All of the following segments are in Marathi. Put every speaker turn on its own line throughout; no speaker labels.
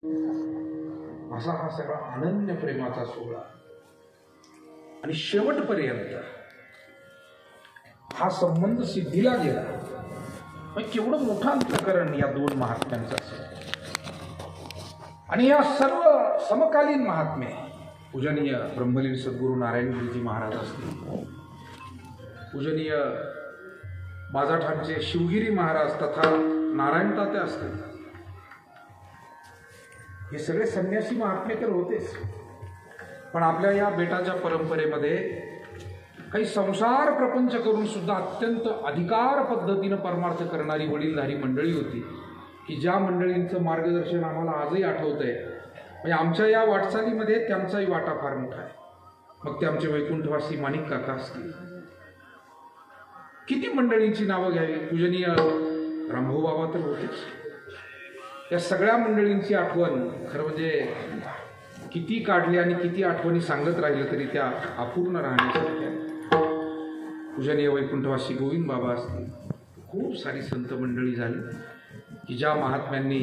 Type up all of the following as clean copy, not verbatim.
असा हा सगळा अनन्य प्रेमाचा सोहळा आणि शेवटपर्यंत हा संबंध सिद्धीला गेला. मग केवढं मोठं अंतःकरण या दोन महात्म्यांचं असेल. आणि या सर्व समकालीन महात्मे पूजनीय ब्रह्मलीन सद्गुरू नारायणगिरीजी महाराज असतील, पूजनीय बाजाठाणचे शिवगिरी महाराज तथा नारायण तात्या असतील, हे सगळे संन्यासी महात्मे तर होतेच. पण आपल्या या बेटाच्या परंपरेमध्ये काही संसार प्रपंच करून सुद्धा अत्यंत अधिकार पद्धतीनं परमार्थ करणारी वडीलधारी मंडळी होती, की ज्या मंडळींचं मार्गदर्शन आम्हाला आजही आठवतंय. म्हणजे आमच्या या वाटचालीमध्ये त्यांचाही वाटा फार मोठा आहे. मग ते आमचे वैकुंठवासी माणिक काका असतील, किती मंडळींची नावं घ्यावी. पूजनीय रामभाऊ बाबा तर होतेच. या सगळ्या मंडळींची आठवण खरं म्हणजे किती काढली आणि किती आठवणी सांगत राहिलं तरी त्या अपूर्ण राहण्यासारख्या. पूजनीय वैकुंठवासी गोविंद बाबा असतील, खूप सारी संत मंडळी झाली की ज्या महात्म्यांनी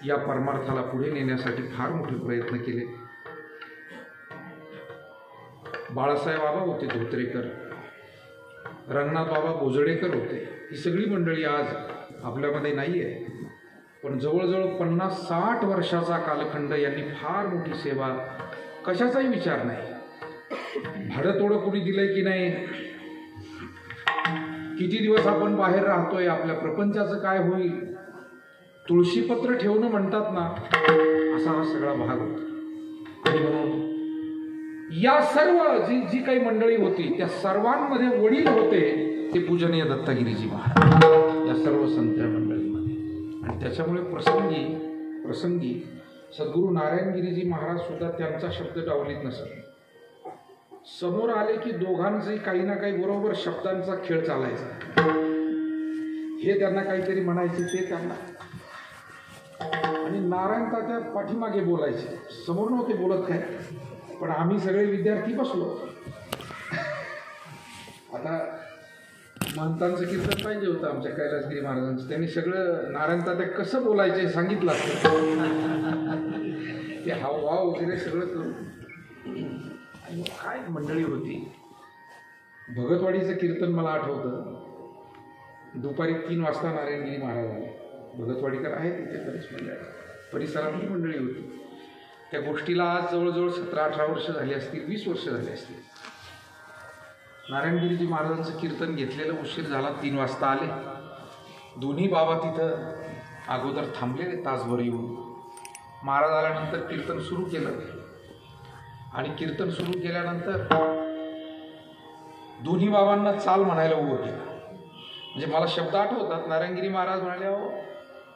या परमार्थाला पुढे नेण्यासाठी फार मोठे प्रयत्न केले. बाळासाहेब बाबा होते धोत्रेकर, रंगनाथ बाबा बोजडेकर होते. ही सगळी मंडळी आज आपल्यामध्ये नाही आहे, पण जवळजवळ 50-60 वर्षाचा कालखंड यांनी फार मोठी सेवा, कशाचाही विचार नाही. भाडं तोडं कोणी दिलंय की नाही, किती दिवस आपण बाहेर राहतोय, आपल्या प्रपंचाचं काय होईल, तुळशीपत्र ठेवणं म्हणतात ना, असा हा सगळा भाग होता. आणि म्हणून या सर्व जी काही मंडळी होती त्या सर्वांमध्ये वडील होते ते पूजनीय दत्तगिरीजी महाराज या सर्व संत मंडळीमध्ये. आणि त्याच्यामुळे प्रसंगी सद्गुरू नारायणगिरीजी महाराज सुद्धा त्यांचा शब्द डावलीत नसत. समोर आले की दोघांचे काही ना काही बरोबर शब्दांचा खेळ चालायचा. हे त्यांना काहीतरी म्हणायचे, ते त्यांना, आणि नारायण तात्या पाठीमागे बोलायचे, समोर नव्हते बोलत काय. पण आम्ही सगळे विद्यार्थी बसलो. आता महंतांचं कीर्तन पाहिजे होतं आमच्या कैलासगिरी महाराजांचं, त्यांनी सगळं नारायण तात्या कसं बोलायचे सांगितलं असतं. ते हावभाव वगैरे सगळं करून. आणि काय मंडळी होती. भगतवाडीचं कीर्तन मला आठवतं, दुपारी 3 वाजता नारायणगिरी महाराज आले. भगतवाडीकर आहे तिथे बरेच मंडळ, परिसरातली मंडळी होती. त्या गोष्टीला आज जवळजवळ 17-18 वर्ष झाली असतील, 20 वर्ष झाली असतील. नारायणगिरीजी महाराजांचं कीर्तन घेतलेलं उशीर झाला, 3 वाजता आले. दोन्ही बाबा तिथं अगोदर थांबलेले तासभर येऊन. महाराज आल्यानंतर कीर्तन सुरू केलं. आणि कीर्तन सुरू केल्यानंतर दोन्ही बाबांना चाल म्हणायला उभं केलं. म्हणजे मला शब्द आठवतात. नारायणगिरी महाराज म्हणाले, अहो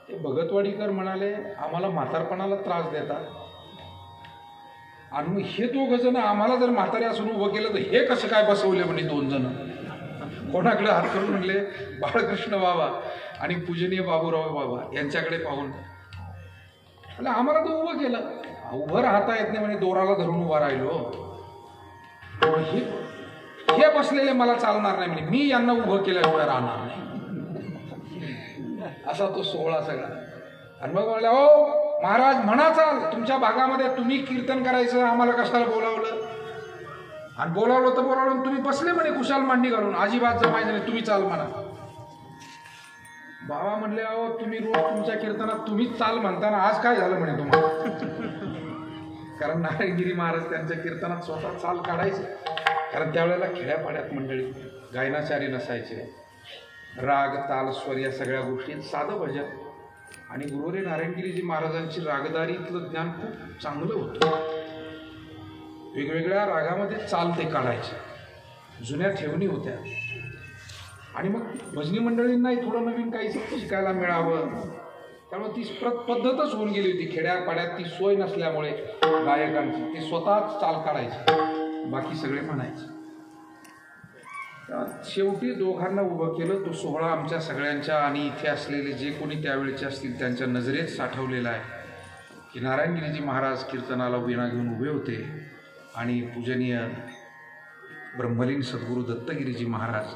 ते भगतवाडीकर म्हणाले आम्हाला म्हातारपणाला त्रास देतात, आणि मग हे 2 जण आम्हाला जर म्हातारे असून उभं केलं तर हे कसं काय बसवले म्हणे 2 जण. कोणाकडे हात करून म्हणले बाळकृष्ण बाबा आणि पूजनीय बाबूराव बाबा यांच्याकडे पाहून, आम्हाला तर उभं केलं. उभं राहता येत नाही म्हणे, दोराला धरून उभा राहिलो. हे बसलेले मला चालणार नाही म्हणे, मी यांना उभं केल्याशिवाय राहणार नाही. असा तो सोहळा सगळा. आणि मग म्हणले, हो महाराज म्हणा चाल, तुमच्या भागामध्ये तुम्ही कीर्तन करायचं, आम्हाला कशाला बोलावलं. आणि बोलावलं तर बोलावलं, तुम्ही बसले म्हणे कुशाल मांडी घालून, अजिबात जमायचं नाही, तुम्ही चाल म्हणा. बाबा म्हणले, अहो तुम्ही रोज तुमच्या कीर्तनात तुम्हीच चाल म्हणताना आज काय झालं म्हणे तुम्हाला. कारण नारायणगिरी महाराज त्यांच्या कीर्तनात स्वतः चाल काढायचे. कारण त्यावेळेला खेड्यापाड्यात मंडळी गायनाचारी नसायचे. राग ताल स्वर या सगळ्या गोष्टी, साधं भजन. आणि गुरुवरे नारायणगिरीजी महाराजांची रागदारीतलं ज्ञान खूप चांगलं होतं. वेगवेगळ्या रागामध्ये चाल ते काढायचे, जुन्या ठेवणी होत्या. आणि मग भजनी मंडळींनाही थोडं नवीन काही शिकायला मिळावं, त्यामुळे ती पद्धतच होऊन गेली होती. खेड्यापाड्यात ती सोय नसल्यामुळे गायकांची ते स्वतःच चाल काढायचे, बाकी सगळे म्हणायचे. शेवटी दोघांना उभं केलं. तो सोहळा आमच्या सगळ्यांच्या आणि इथे असलेले जे कोणी त्यावेळेचे असतील त्यांच्या नजरेत साठवलेला आहे की नारायणगिरीजी महाराज कीर्तनाला वीणा घेऊन उभे होते आणि पूजनीय ब्रह्मलीन सद्गुरू दत्तगिरीजी महाराज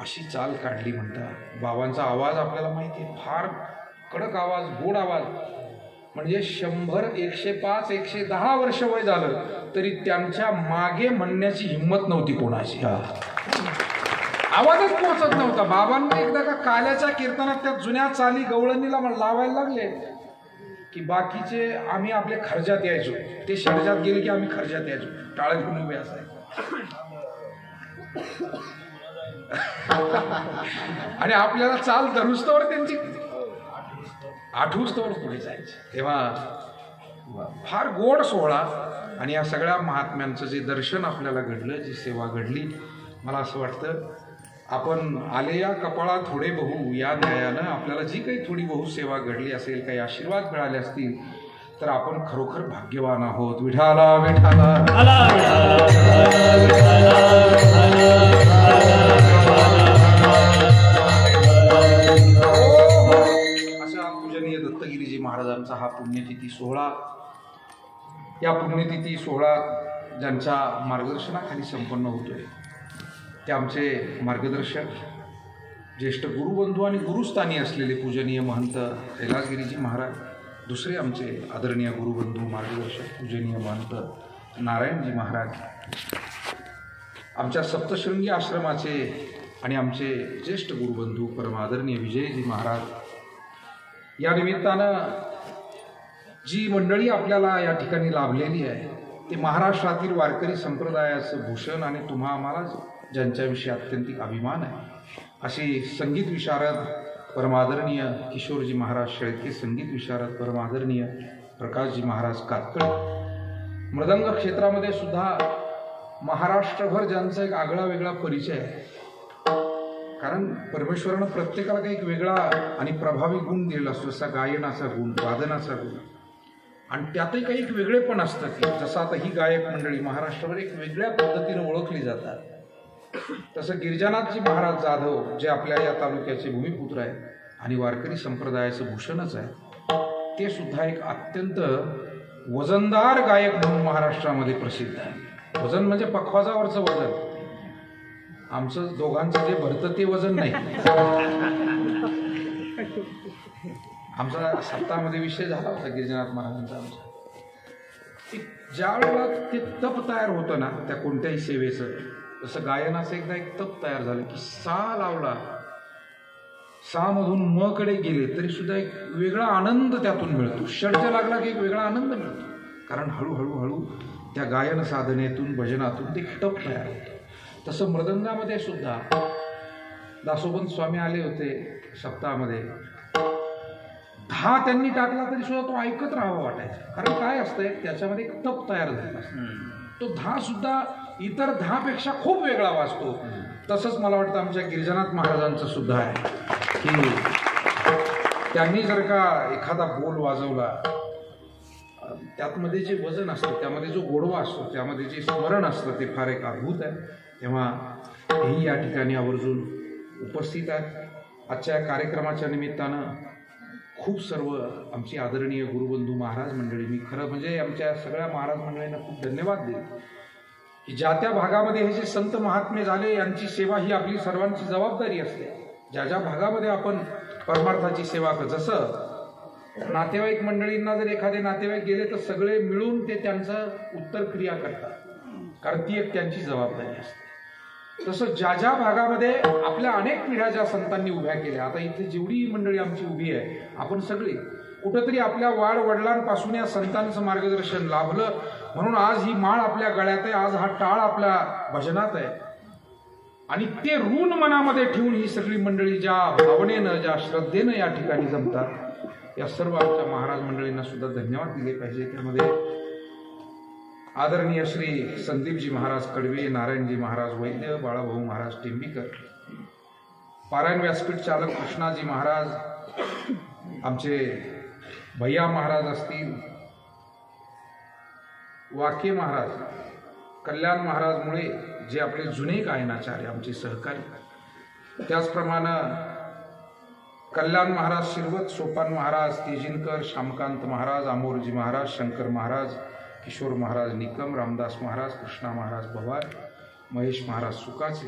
अशी चाल काढली म्हणतात. बाबांचा आवाज आपल्याला माहिती आहे, फार कडक आवाज, गोड आवाज. म्हणजे 100, 105, 110 वर्ष वय झालं तरी त्यांच्या मागे म्हणण्याची हिंमत नव्हती कोणाची. आवाजच पोहोचत नव्हता. बाबांना एकदा का काल्याच्या कीर्तनात त्या जुन्या चाली गवळणीला लावायला लागले की बाकीचे आम्ही आपल्या खर्जात यायचो, ते शर्जात गेले की आम्ही खर्जात यायचो, टाळ घेऊन उभे असायचो. आणि आपल्याला चाल धरुस्तवर त्यांची आठवस्तवर पुढे जायचे. तेव्हा फार गोड सोहळा आणि या सगळ्या महात्म्यांचं जे दर्शन आपल्याला घडलं, जी सेवा घडली, मला असं वाटतं आपण आले या कपाळा थोडे बहु या न्यायानं आपल्याला जी काही थोडी बहु सेवा घडली असेल, काही आशीर्वाद मिळाले असतील तर आपण खरोखर भाग्यवान आहोत. विठाला विठाला अशा पूजनीय दत्तगिरीजी महाराजांचा हा पुण्यतिथी सोहळा, या पुण्यतिथी सोहळा ज्यांच्या मार्गदर्शनाखाली संपन्न होतोय ते आमचे मार्गदर्शक, ज्येष्ठ गुरुबंधू आणि गुरुस्थानी असलेले पूजनीय महंत कैलासगिरीजी महाराज, दुसरे आमचे आदरणीय गुरुबंधू मार्गदर्शक पूजनीय महंत नारायणजी महाराज, आमच्या सप्तशृंगी आश्रमाचे आणि आमचे ज्येष्ठ गुरुबंधू परम आदरणीय विजयजी महाराज. या निमित्तानं जी मंडळी आपल्याला या ठिकाणी लाभलेली आहे ते महाराष्ट्रातील वारकरी संप्रदायाचं भूषण आणि तुम्हा आम्हाला ज्यांच्याविषयी अत्यंतिक अभिमान आहे अशी संगीत विशारद परमादरणीय किशोरजी महाराज शेळके, संगीत विशारद परमादरणीय प्रकाशजी महाराज कातकळ, मृदंग क्षेत्रामध्ये सुद्धा महाराष्ट्रभर ज्यांचा एक आगळा वेगळा परिचय आहे. कारण परमेश्वरानं प्रत्येकाला काही एक वेगळा आणि प्रभावी गुण दिलेला असतो, जसा गायनाचा गुण, वादनाचा गुण, आणि त्यातही काही एक वेगळेपण असतं की जसं आता ही गायक मंडळी महाराष्ट्रावर एक वेगळ्या पद्धतीनं ओळखली जातात, तसं गिरिजानाथजी महाराज जाधव जे आपल्या या तालुक्याचे भूमिपुत्र आहेत आणि वारकरी संप्रदायाचं भूषणच आहे, ते सुद्धा एक अत्यंत वजनदार गायक म्हणून महाराष्ट्रामध्ये प्रसिद्ध आहे. वजन म्हणजे पखवाजावरचं वजन, आमचं दोघांचं जे भरतं ते वजन नाही. आमचा सप्ताहामध्ये विषय झाला होता गिरिजानाथ महाराजांचा. आमचा ज्या वेळेला ते तप तयार होतं ना त्या कोणत्याही सेवेचं, जसं गायनाचं एकदा एक तप तयार झालं की सा लावला, सा मधून म कडे गेले तरी सुद्धा एक वेगळा आनंद त्यातून मिळतो. षड्ज लागला की एक वेगळा आनंद मिळतो, कारण हळूहळू हळू त्या गायन साधनेतून भजनातून ते तप तयार होतं. तसं मृदंगामध्ये सुद्धा दासोबंत स्वामी आले होते सप्ताहामध्ये, 10 त्यांनी टाकला तरी सुद्धा तो ऐकत राहावा वाटायचा. कारण काय असतंय त्याच्यामध्ये एक तप तयार झाला असतो, तो 10 सुद्धा इतर 10 पेक्षा खूप वेगळा वाजतो. तसंच मला वाटतं आमच्या गिरिजानाथ महाराजांचं सुद्धा आहे की त्यांनी जर का एखादा बोल वाजवला त्यामध्ये जे वजन असतं, त्यामध्ये जो गोडवा असतो, त्यामध्ये जे स्मरण असतं ते फार एक अद्भुत आहे. तेव्हा हेही या ठिकाणी आवर्जून उपस्थित आहेत. आजच्या कार्यक्रमाच्या निमित्तानं खूप सर्व आमची आदरणीय गुरुबंधू महाराज मंडळी, मी खरं म्हणजे आमच्या सगळ्या महाराज मंडळींना खूप धन्यवाद देईन की ज्या त्या भागामध्ये हे जे संत महात्मे झाले यांची सेवा ही आपली सर्वांची जबाबदारी असते. ज्या ज्या भागामध्ये आपण परमार्थाची सेवा कर, जसं नातेवाईक मंडळींना जर एखादे नातेवाईक गेले तर सगळे मिळून ते त्यांचं उत्तर क्रिया करतात, कारण ती एक त्यांची जबाबदारी असते. तसं ज्या ज्या भागामध्ये आपल्या अनेक पिढ्या ज्या संतांनी उभ्या केल्या, आता इथे जेवढी मंडळी आमची उभी आहे आपण सगळी कुठंतरी आपल्या वाड वडिलांपासून या संतांचं मार्गदर्शन लाभलं म्हणून आज ही माळ आपल्या गळ्यात आहे, आज हा टाळ आपल्या भजनात आहे. आणि ते ऋण मनामध्ये ठेवून ही सगळी मंडळी ज्या भावनेनं ज्या श्रद्धेनं या ठिकाणी जमतात, या सर्व आमच्या महाराज मंडळींना सुद्धा धन्यवाद दिले पाहिजे. त्यामध्ये आदरणीय श्री संदीपजी महाराज कडवे, नारायणजी महाराज वैद्य, बाळाभाऊ महाराज टेंबीकर, पारायण व्यासपीठ चालक कृष्णाजी महाराज, आमचे भैया महाराज असतील, वाके महाराज, कल्याण महाराज मुळे जे आपले जुने गायनाचार्य आमचे सहकारी, त्याचप्रमाणे कल्याण महाराज शिरवत, सोपान महाराज तेजिनकर, श्यामकांत महाराज, आमोरजी महाराज, शंकर महाराज, किशोर महाराज निकम, रामदास महाराज, कृष्णा महाराज भवार, महेश महाराज सुकाचे,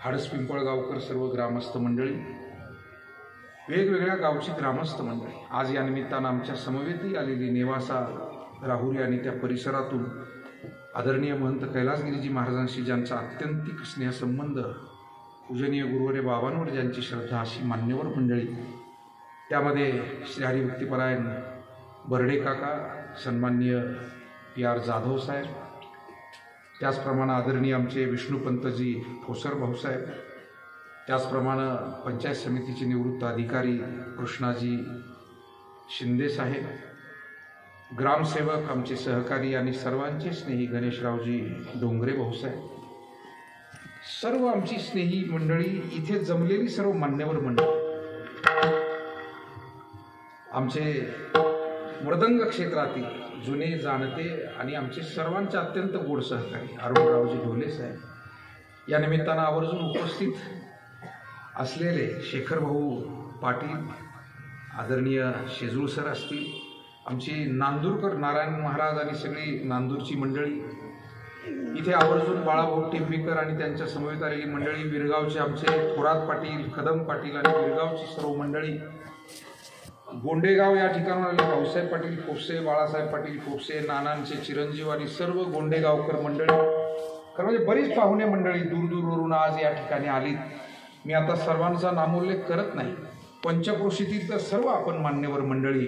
हाडस पिंपळगावकर, सर्व ग्रामस्थ मंडळी, वेगवेगळ्या गावची ग्रामस्थ मंडळी, आज या निमित्तानं आमच्या समवेतही आलेली नेवासा, राहुरी आणि त्या परिसरातून आदरणीय महंत कैलासगिरीजी महाराजांशी ज्यांचा अत्यंतिक स्नेहसंबंध, पूजनीय गुरुवरे बाबांवर ज्यांची श्रद्धा, अशी मान्यवर मंडळी, त्यामध्ये श्री हरिभक्तीपरायण बर्डे काका, सन्माननीय PR जाधव साहेब, त्याचप्रमाणे आदरणीय आमचे विष्णुपंतजी ठोसर भाऊसाहेब, त्याचप्रमाणे पंचायत समितीचे निवृत्त अधिकारी कृष्णाजी शिंदे साहेब, ग्रामसेवक आमचे सहकारी आणि सर्वांचे स्नेही गणेशरावजी डोंगरे भाऊसाहेब, सर्व आमची स्नेही मंडळी, इथे जमलेली सर्व मान्यवर मंडळी, आमचे मृदंग क्षेत्रातील जुने जाणते आणि आमचे सर्वांचे अत्यंत गोड सहकारी अरुणरावजी ढोले साहेब, या निमित्तानं आवर्जून उपस्थित असलेले शेखर भाऊ पाटील, आदरणीय शेजूळ सर असतील, आमची नांदूरकर नारायण महाराज आणि सगळी नांदूरची मंडळी, इथे आवर्जून बाळाभाऊ टिंबीकर आणि त्यांच्या समवेत आलेली मंडळी, विरगावचे आमचे थोरात पाटील, कदम पाटील आणि विरगावची सर्व मंडळी, गोंडेगाव या ठिकाणून आलेले भाऊसाहेब पाटील फोपसे, बाळासाहेब पाटील फोपसे, नानांचे चिरंजीव आणि सर्व गोंडेगावकर मंडळी, खरं म्हणजे बरीच पाहुणे मंडळी दूरदूरवरून आज या ठिकाणी आलीत. मी आता सर्वांचा नामोल्लेख करत नाही, पंचक्रोशीतील तर सर्व आपण मान्यवर मंडळी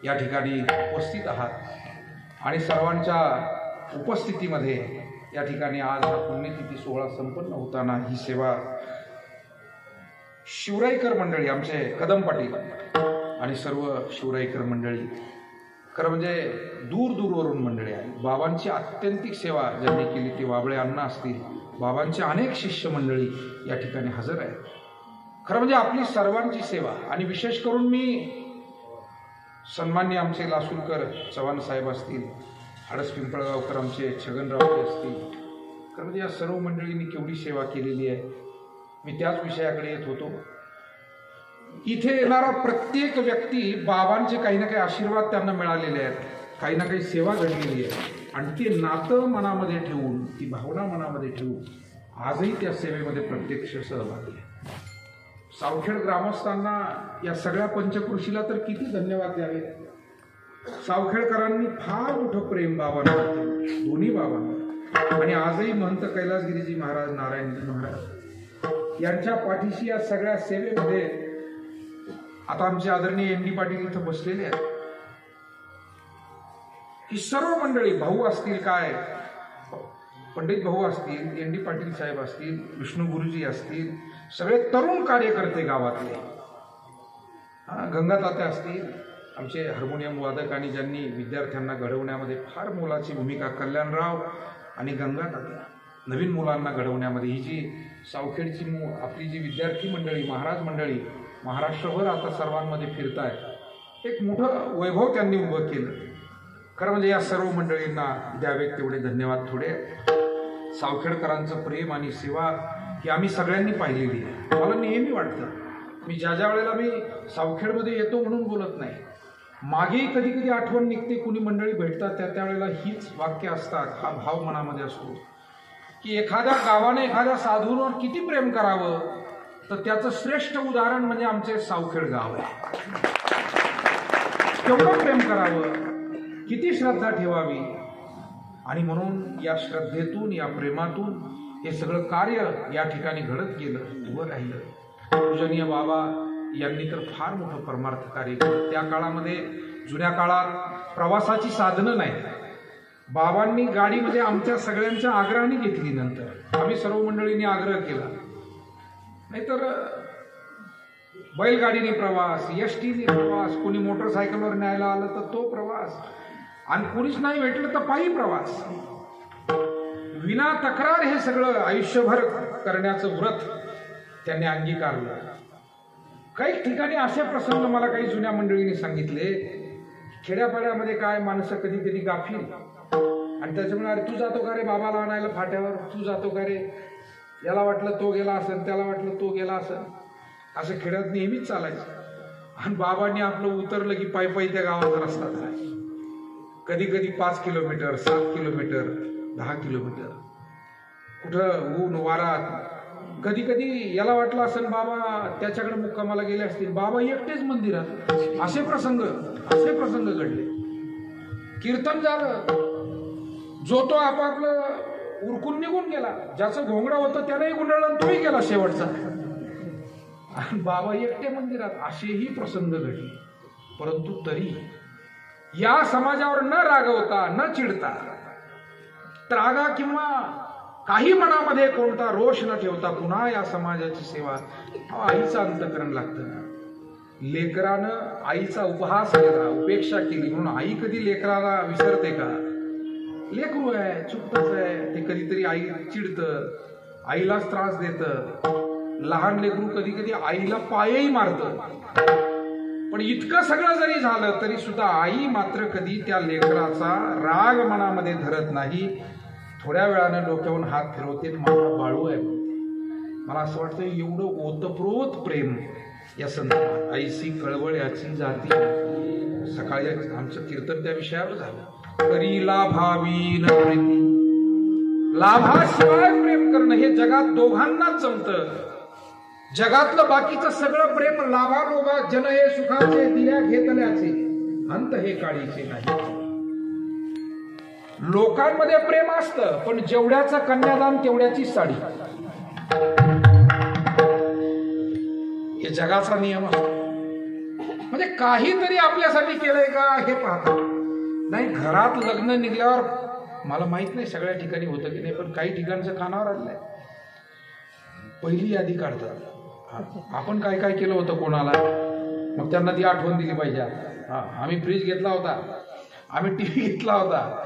या ठिकाणी उपस्थित आहात आणि सर्वांच्या उपस्थितीमध्ये या ठिकाणी आज हा पुण्यतिथी सोहळा संपन्न होताना ही सेवा शिवराईकर मंडळी, आमचे कदम पाटील आणि सर्व शिवराईकर मंडळी, खरं म्हणजे दूरदूरवरून मंडळी आहे. बाबांची आत्यंतिक सेवा ज्यांनी केली ते वाबळे अण्णा असतील, बाबांचे अनेक शिष्य मंडळी या ठिकाणी हजर आहेत. खरं म्हणजे आपली सर्वांची सेवा, आणि विशेष करून मी सन्मान्य आमचे लासूरकर चव्हाण साहेब असतील, आडस पिंपळगावकर आमचे छगनरावजी असतील, खरं म्हणजे या सर्व मंडळींनी केवढी सेवा केलेली आहे. मी त्याच विषयाकडे येत होतो. इथे येणारा प्रत्येक व्यक्ती बाबांचे काही ना काही आशीर्वाद त्यांना मिळालेले आहेत, काही ना काही सेवा घडलेली आहे, आणि ते नातं मनामध्ये ठेवून, ती भावना मनामध्ये ठेवून आजही त्या सेवेमध्ये प्रत्यक्ष सहभागी आहे. सावखेड ग्रामस्थांना, या सगळ्या पंचक्रोशीला तर किती धन्यवाद द्यावे. सावखेडकरांनी फार मोठं प्रेम बाबांवर, दोन्ही बाबांवर, आणि आजही महंत कैलासगिरीजी महाराज, नारायणजी महाराज यांच्या पाठीशी या सगळ्या सेवेमध्ये. आता आमचे आदरणीय ND पाटील इथं बसलेले आहेत. ही सर्व मंडळी, भाऊ असतील, काय पंडित भाऊ असतील, ND पाटील साहेब असतील, विष्णू गुरुजी असतील, सगळे तरुण कार्यकर्ते गावातले, गंगातात्या असतील, आमचे हार्मोनियम वादक आणि ज्यांनी विद्यार्थ्यांना घडवण्यामध्ये फार मोलाची भूमिका, कल्याणराव आणि गंगातात्या, नवीन मुलांना घडवण्यामध्ये. ही जी सावखेडची आपली जी विद्यार्थी मंडळी, महाराज मंडळी महाराष्ट्रभर आता सर्वांमध्ये फिरतायत, एक मोठं वैभव त्यांनी उभं केलं. खरं म्हणजे या सर्व मंडळींना द्यावेत तेवढे धन्यवाद. थोडे सावखेडकरांचं प्रेम आणि सेवा ही आम्ही सगळ्यांनी पाहिलेली आहे. मला नेहमी वाटतं, मी ज्या वेळेला मी सावखेडमध्ये येतो म्हणून बोलत नाही, मागेही कधी कधी आठवण निघते, कुणी मंडळी भेटतात त्यावेळेला हीच वाक्य असतात, हा भाव मनामध्ये असतो की एखाद्या गावाने एखाद्या साधूंवर किती प्रेम करावं, तर त्याचं श्रेष्ठ उदाहरण म्हणजे आमचे सावखेड गाव आहे. केवढं प्रेम करावं, किती श्रद्धा ठेवावी, आणि म्हणून या श्रद्धेतून, या प्रेमातून हे सगळं कार्य या ठिकाणी घडत गेलं, उभं राहिलं. पूजनीय बाबा यांनी तर फार मोठं परमार्थ कार्य केलं. त्या काळामध्ये, जुन्या काळात प्रवासाची साधनं नाही. बाबांनी गाडीमध्ये आमच्या सगळ्यांच्या आग्रहाने घेतली. नंतर आम्ही सर्व मंडळींनी आग्रह केला, नाहीतर बैलगाडीने प्रवास, एसटीने प्रवास, कोणी मोटरसायकलवर न्यायला आलं तर तो प्रवास, आणि कोणीच नाही भेटलं तर पायी प्रवास. विना तक्रार हे सगळं आयुष्यभर करण्याचं व्रत त्यांनी अंगीकारलं. काही ठिकाणी असे प्रसंग मला काही जुन्या मंडळींनी सांगितले, खेड्यापाड्यामध्ये काय माणसं कधी कधी गाफील, आणि त्याच्यामुळे अरे तू जातो का रे बाबाला आणायला फाट्यावर, तू जातो का रे, याला वाटलं तो गेला असेल, त्याला वाटलं तो गेला असेल, असं खेड्यात नेहमीच चालायचं. आणि बाबांनी आपलं उतरलं की पायी पायी त्या गावाचा रस्ता जायचा. कधी कधी 5 किलोमीटर, 7 किलोमीटर, 10 किलोमीटर, कुठं ऊन वारा कधी कधी याला वाटलं असेल बाबा त्याच्याकडे मुक्कामाला गेले असतील, बाबा एकटेच मंदिरात. असे प्रसंग घडले. कीर्तन झालं, जो तो आपापलं उरकून निघून गेला. ज्याचं घोंगडं होतं त्यानेही गुंडाळलं, तोही गेला शेवटचा. आणि बाबा एकटे मंदिरात. असेही प्रसंग घडले. परंतु तरी या समाजावर न रागवता, न चिडता, त्रागा किंवा काही मनामध्ये कोणता रोष न ठेवता पुन्हा या समाजाची सेवा. आईचं अंतकरण लागतं ना. लेकरानं आईचा उपहास केला, उपेक्षा केली म्हणून आई कधी लेकराला विसरते का? लेकरू आहे, चुकतच आहे, ते कधीतरी आई चिडतं, आईलाच त्रास देतं. लहान लेकरू कधी कधी आईला पायही मारतं. पण इतकं सगळं जरी झालं तरी सुद्धा आई मात्र कधी त्या लेकराचा राग मनामध्ये धरत नाही. थोड्या वेळानं डोक्यावरून हात फिरवते, माझा बाळू आहे. मला असं वाटतं एवढं ओतप्रोत प्रेम या संतांना. आईची कळवळ याची जाती. सकाळी आमचं कीर्तन त्या विषयावर झालं. करी लाभावी न प्रीती. लाभाशिवाय प्रेम करणं हे जगात दोघांनाच जमतं. जगातलं बाकीचं सगळं प्रेम लाभालोभा, जन हे सुखाचे, दिल्या घेतल्याचे, अंत हे काळीचे नाही. लोकांमध्ये प्रेम असतं, पण जेवढ्याचं कन्यादान तेवढ्याची साडी. हे जगाचा नियम असतो. म्हणजे काहीतरी आपल्यासाठी केलंय का हे पाहतात. नाही, घरात लग्न निघल्यावर मला माहित नाही सगळ्या ठिकाणी होतं की नाही, पण काही ठिकाणचं कानावर आलंय. पहिली यादी काढतात, आपण काय काय केलं होतं कोणाला, मग त्यांना ती आठवण दिली पाहिजे. आम्ही फ्रीज घेतला होता, आम्ही टीव्ही घेतला होता,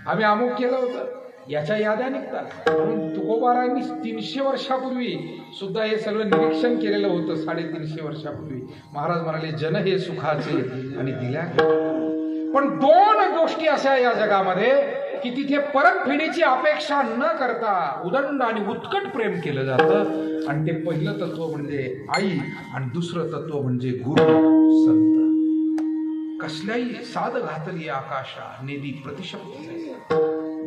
आम्ही अमुक केलं होतं, याच्या याद्या निघतात. म्हणून तुकोबारांनी 300 वर्षापूर्वी सुद्धा हे सगळं निरीक्षण केलेलं होतं. 350 वर्षापूर्वी महाराज म्हणाले, जन हे सुखाचे आणि दिल्या. पण दोन गोष्टी अशा या जगामध्ये की तिथे परतफेडीची अपेक्षा न करता उदंड आणि उत्कट प्रेम केलं जातं. आणि ते पहिलं तत्व म्हणजे आई आणि दुसरं तत्व म्हणजे गुरु संत. कसल्याही साध घातली आकाशा नेदी प्रतिशब्द.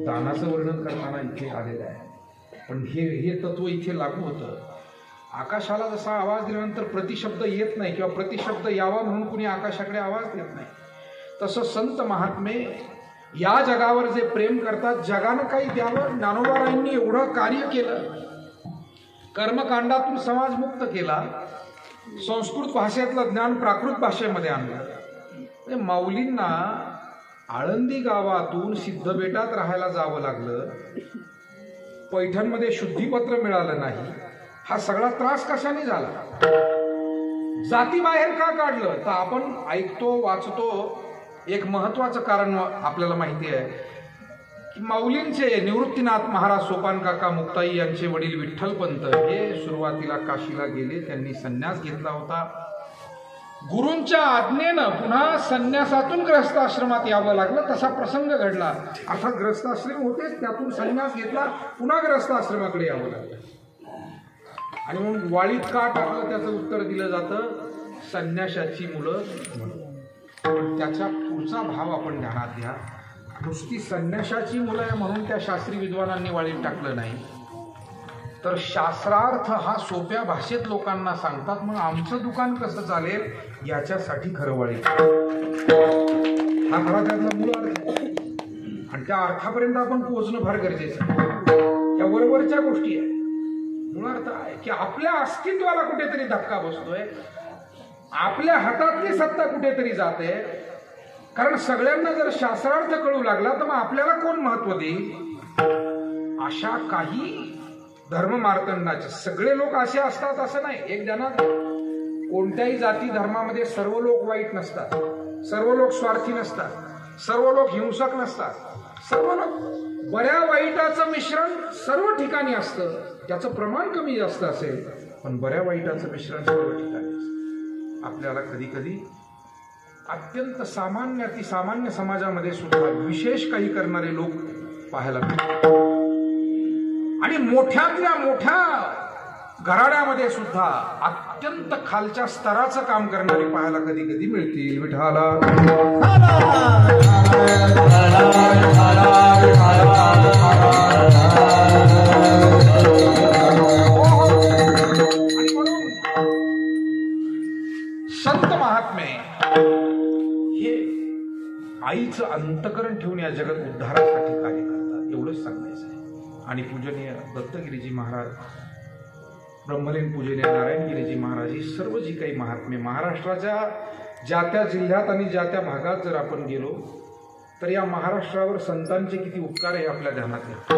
दानाचं वर्णन करताना इथे आलेलं आहे, पण हे तत्व इथे लागू होतं. आकाशाला जसा आवाज दिल्यानंतर प्रतिशब्द येत नाही किंवा प्रतिशब्द यावा म्हणून कुणी आकाशाकडे आवाज देत नाही, तसं संत महात्मे या जगावर जे प्रेम करतात, जगानं काही द्यावं. ज्ञानोबारायांनी एवढं कार्य केलं, कर्मकांडातून समाज मुक्त केला, संस्कृत भाषेतलं ज्ञान प्राकृत भाषेमध्ये आणलं. माऊलींना आळंदी गावातून सिद्धबेटात राहायला जावं लागलं, पैठणमध्ये शुद्धीपत्र मिळालं नाही. हा सगळा त्रास कशाने झाला? जातीबाहेर का काढलं? तर आपण ऐकतो, वाचतो. एक महत्वाचं कारण आपल्याला माहिती आहे की माऊलींचे निवृत्तीनाथ महाराज सोपान काका मुक्ताई यांचे वडील विठ्ठलपंत हे सुरुवातीला काशीला गेले. त्यांनी संन्यास घेतला होता. गुरूंच्या आज्ञेनं पुन्हा संन्यासातून ग्रहस्थाश्रमात यावं लागलं. तसा प्रसंग घडला. अर्थात ग्रहस्थाश्रम होतेच, त्यातून संन्यास घेतला, पुन्हा ग्रहस्थाश्रमाकडे यावं लागलं. आणि मग वाळीत का टाकलं त्याचं उत्तर दिलं जातं, संन्यासाची मुलं म्हणून. पण त्याचा पुढचा भाव आपण ध्यानात घ्या. नुसती संन्यासाची मुलं आहे म्हणून त्या शास्त्री विद्वानांनी वाळीत टाकलं नाही, तर शास्त्रार्थ हा सोप्या भाषेत लोकांना सांगतात. मग आमचं दुकान कसं चालेल याच्यासाठी खरं वाळीत. हा खरा त्यातला मूळ अर्थ आहे. आणि त्या अर्थापर्यंत आपण पोहोचणं फार गरजेचं आहे. त्या बरोबरच्या गोष्टी आहे. मूळ अर्थ आहे की आपल्या अस्तित्वाला कुठेतरी धक्का बसतोय, आपल्या हातातली सत्ता कुठेतरी जाते. कारण सगळ्यांना जर शास्त्रार्थ कळू लागला तर मग आपल्याला कोण महत्व देईल? अशा काही धर्म मार्तंडाचे सगळे लोक असे असतात असं नाही. एक जणात कोणत्याही जाती धर्मामध्ये सर्व लोक वाईट नसतात, सर्व लोक स्वार्थी नसतात, सर्व लोक हिंसक नसतात. सर्व लोक बऱ्या वाईटाचं मिश्रण सर्व ठिकाणी असतं. त्याचं प्रमाण कमी जास्त असेल, पण बऱ्या वाईटाचं मिश्रण सर्व ठिकाणी असतं. आपल्याला कधी कधी अत्यंत सामान्य अतिसामान्य समाजामध्ये सुद्धा विशेष काही करणारे लोक पाहायला मिळतात. आणि मोठ्यातल्या मोठ्या घराण्यामध्ये सुद्धा अत्यंत खालच्या स्तराचं काम करणारे पाहायला कधी कधी मिळतील. विठाला आईचं अंतकरण ठेवून या जगत उद्धारासाठी कार्य करतात, एवढंच सांगायचं आहे. आणि पूजनीय दत्तगिरीजी महाराज, ब्रह्मलीन पूजनीय नारायणगिरीजी महाराज, ही सर्व जी काही महात्मे महाराष्ट्राच्या ज्या त्या जिल्ह्यात आणि ज्या त्या भागात जर आपण गेलो तर या महाराष्ट्रावर संतांचे किती उपकार आहे आपल्या ध्यानात येतात.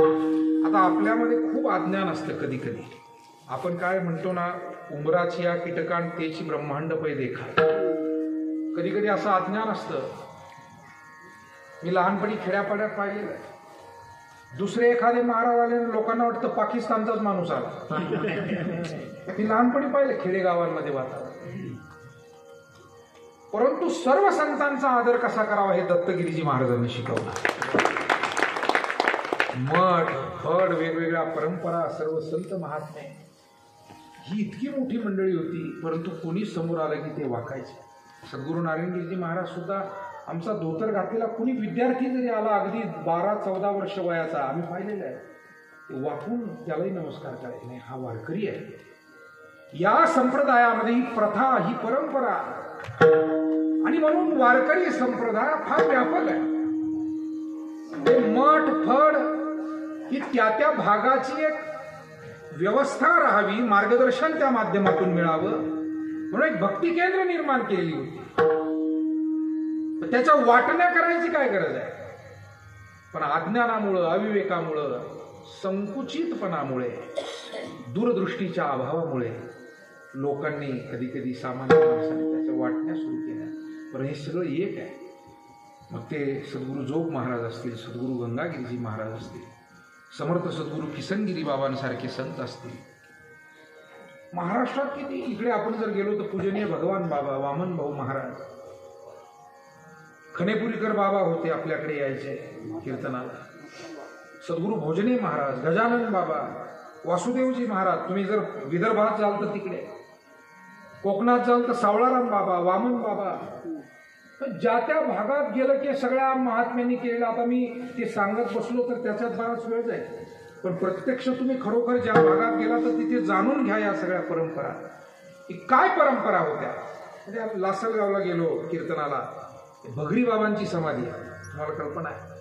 आता आपल्यामध्ये खूप अज्ञान असतं कधी कधी. आपण काय म्हणतो ना, उंबराची या कीटकांत तेची ब्रह्मांड पै देखा. कधी कधी असं अज्ञान असतं. मी लहानपणी खेड्यापाड्यात पाहिलेलं आहे. दुसरे एखादे महाराज आले लोकांना वाटतं पाकिस्तानचाच माणूस आला. मी लहानपणी पाहिलं खेडेगावांमध्ये वातावरण. परंतु सर्व संतांचा आदर कसा करावा हे दत्तगिरीजी महाराजांनी शिकवलं. मठ फड वेगवेगळ्या परंपरा, सर्व संत महात्मे, ही इतकी मोठी मंडळी होती, परंतु कोणी समोर आलं की ते वाकायचे. सद्गुरू नारायणगिरीजी महाराज सुद्धा आमचा धोतर घातलेला कुणी विद्यार्थी जरी आला अगदी 12-14 वर्ष वयाचा, आम्ही पाहिलेलं आहे, वाकून त्यालाही नमस्कार करायचे. नाही, हा वारकरी आहे. या संप्रदायामध्ये ही प्रथा, ही परंपरा, आणि म्हणून वारकरी संप्रदाय फार व्यापक आहे. ते मठ फड ही त्या त्या भागाची एक व्यवस्था राहावी, मार्गदर्शन त्या माध्यमातून मिळावं म्हणून एक भक्ती केंद्र निर्माण केलेली होती. त्याच्या वाटण्या करायची काय गरज आहे. पण अज्ञानामुळं, अविवेकामुळं, संकुचितपणामुळे, दूरदृष्टीच्या अभावामुळे लोकांनी कधी कधी सामान्य माणसाने त्याच्या वाटण्या सुरू केल्या. पण हे सगळं एक आहे. मग ते सद्गुरू जोग महाराज असतील, सद्गुरू गंगागिरीजी महाराज असतील, समर्थ सद्गुरू किसनगिरी बाबांसारखे संत असतील. महाराष्ट्रात किती, इकडे आपण जर गेलो तर पूजनीय भगवान बाबा, वामन भाऊ महाराज, खनेपुरीकर बाबा होते, आपल्याकडे यायचे कीर्तनाला. सद्गुरू भोजने महाराज, गजानन बाबा, वासुदेवजी महाराज. तुम्ही जर विदर्भात जाल तर तिकडे, कोकणात जाल तर सावळाराम बाबा, वामन बाबा. ज्या त्या भागात गेलं की सगळ्या महात्म्यांनी केलेलं. आता मी ते सांगत बसलो तर त्याच्यात बराच वेळ जाईल, पण प्रत्यक्ष तुम्ही खरोखर ज्या भागात गेला तर तिथे जाणून घ्या या सगळ्या परंपरा, की काय परंपरा होत्या. म्हणजे लासलगावला गेलो कीर्तनाला, भगरी बाबांची समाधी आहे, तुम्हाला कल्पना आहे.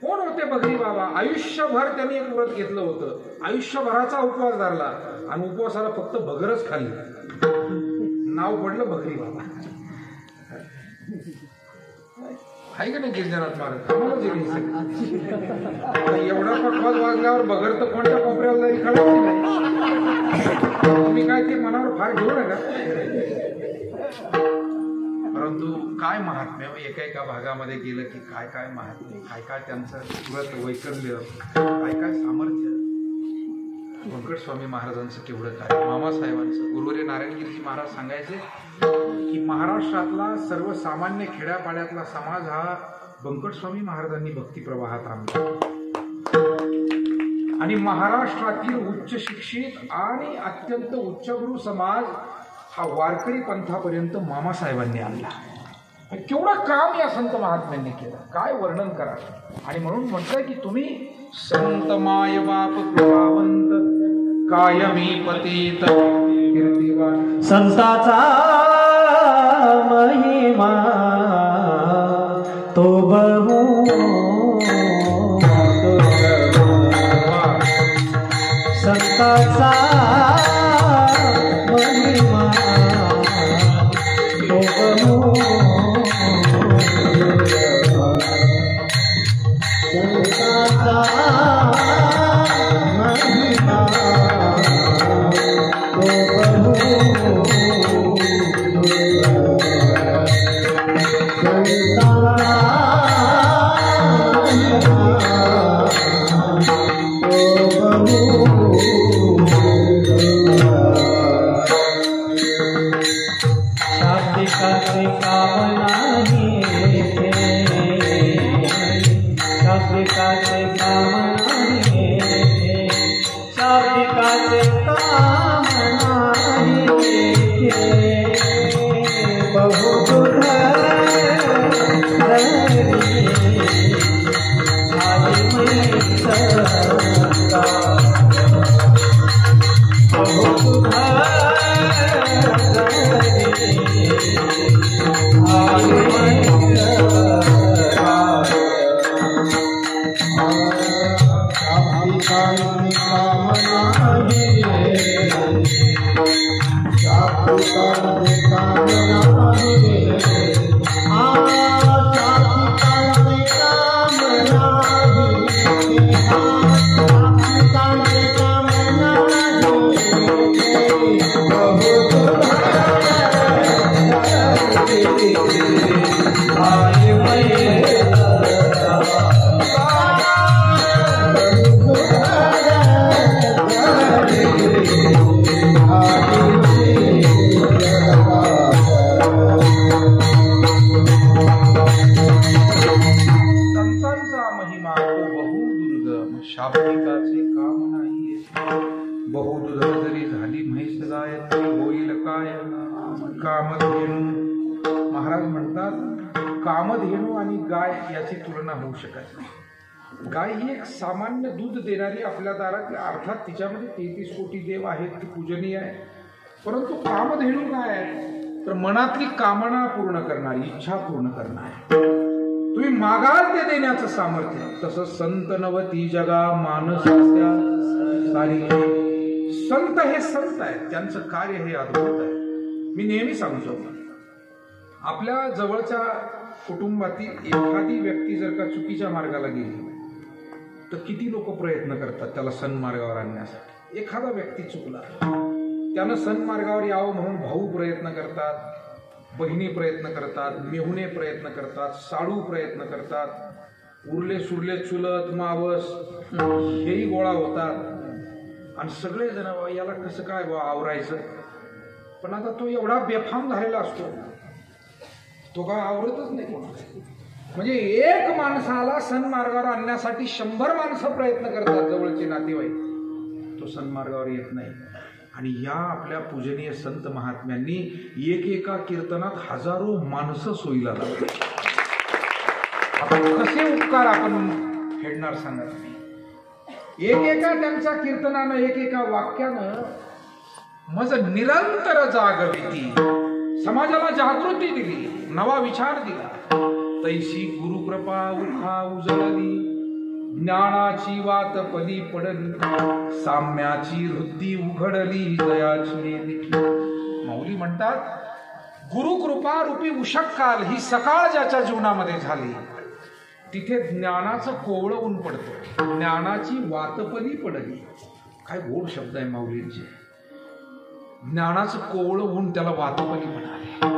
कोण होते भगरी बाबा? आयुष्यभर त्यांनी एक व्रत घेतलं होतं, आयुष्यभराचा उपवास धरला आणि उपवासाला फक्त भगरच खाल्ली. नाव पडलं भगरी बाबा. आहे का नाही गिरिजनाथ महाराज? एवढा पक्वास वाजल्यावर बगर तर कोणत्या कोपऱ्याला जाईल कळत नाही. तुम्ही काय ते मनावर फार घेऊ नका. परंतु काय महात्म्य, एका भागामध्ये गेलं की काय काय महात्म्य, काय काय त्यांचं व्रत वैकल्य, काय काय सामर्थ्य. व्यंकट स्वामी महाराजांचं केवढं काय, मामासाहेबांचं. गुरुवर्य नारायणगिरीजी महाराज सांगायचे की महाराष्ट्रातला सर्वसामान्य खेड्यापाड्यातला समाज हा व्यंकट स्वामी महाराजांनी भक्ती प्रवाहात आणला. आणि महाराष्ट्रातील उच्च शिक्षित आणि अत्यंत उच्चगुरु समाज हा वारकरी पंथापर्यंत मामासाहेबांनी आणला. केवढं काम या संत महात्म्यांनी केलं, काय वर्णन करा. आणि म्हणून म्हटलंय की तुम्ही संत माय बाप कृपावंत कायमी पतित कीर्तिवान.
संताचा महिमा तो बहु संताचा महिमा तो बहु संताचा महिमा
संतांचा महिमा तो बहुदुर्गम शाब्दिकाचे काम नाही बहुदुर्ग जरी झाली म्हैस गायत्री होईल काय कामधेनू. महाराज म्हणतात कामधेनू आणि गाय याची तुलना होऊ शकत नाही. गाय ही एक सामान्य दूध देणारी आपल्या दारात, अर्थात तिच्यामध्ये 33 कोटी देव आहेत, ती पूजनीय आहे. परंतु कामधेनू काय आहे तर मनातली कामना पूर्ण करणारी, इच्छा पूर्ण करणारी, तुम्ही मागाल ते देण्याचं सामर्थ्य. तसं संत नवती जगा मानसाच्या सारी. संत हे संत आहेत, त्यांचं कार्य हे अद्भुत आहे. मी नेहमी सांगतो आपल्या जवळच्या कुटुंबातील एखादी व्यक्ती जर का चुकीच्या मार्गाला गेली तर किती लोक प्रयत्न करतात त्याला सन्मार्गावर आणण्यासाठी. एखादा व्यक्ती चुकला त्यानं सन्मार्गावर यावं म्हणून भाऊ प्रयत्न करतात, बहिणी प्रयत्न करतात, मेहुणे प्रयत्न करतात, साडू प्रयत्न करतात, उरले सुरले चुलत मावस हेही गोळा होतात आणि सगळे जण याला कसं काय आवरायचं. पण आता तो एवढा बेफाम झालेला असतो तो काय आवरतच नाही कोणाला. म्हणजे एक माणसाला सन्मार्गावर आणण्यासाठी 100 माणसं प्रयत्न करतात जवळचे नातेवाईक, तो सन्मार्गावर येत नाही. आणि या आपल्या पूजनीय संत महात्म्यांनी एकेका कीर्तनात हजारो माणसं सोयीला लावली. आपण कसे उपकार आपण फेडणार सांगा तुम्ही. एकेका त्यांच्या कीर्तनानं, एकेका वाक्यानं मज निरंतर जागविती, समाजाला जागृती दिली, नवा विचार दिला. तैशी गुरुकृपा उठा उजळली, ज्ञानाची वात पदी पडली, साम्याची वृत्ती उघडली, दयाची दिली. माऊली म्हणतात गुरुकृपा रूपी उषक्काल ही सकाळ ज्याच्या जीवनामध्ये झाली तिथे ज्ञानाचं कोवळं ऊन पडतं, ज्ञानाची वातपदी पडली. काय गोड शब्द आहे माऊलींचे. ज्ञानाचं कोवळं ऊन त्याला वातपदी म्हणाले.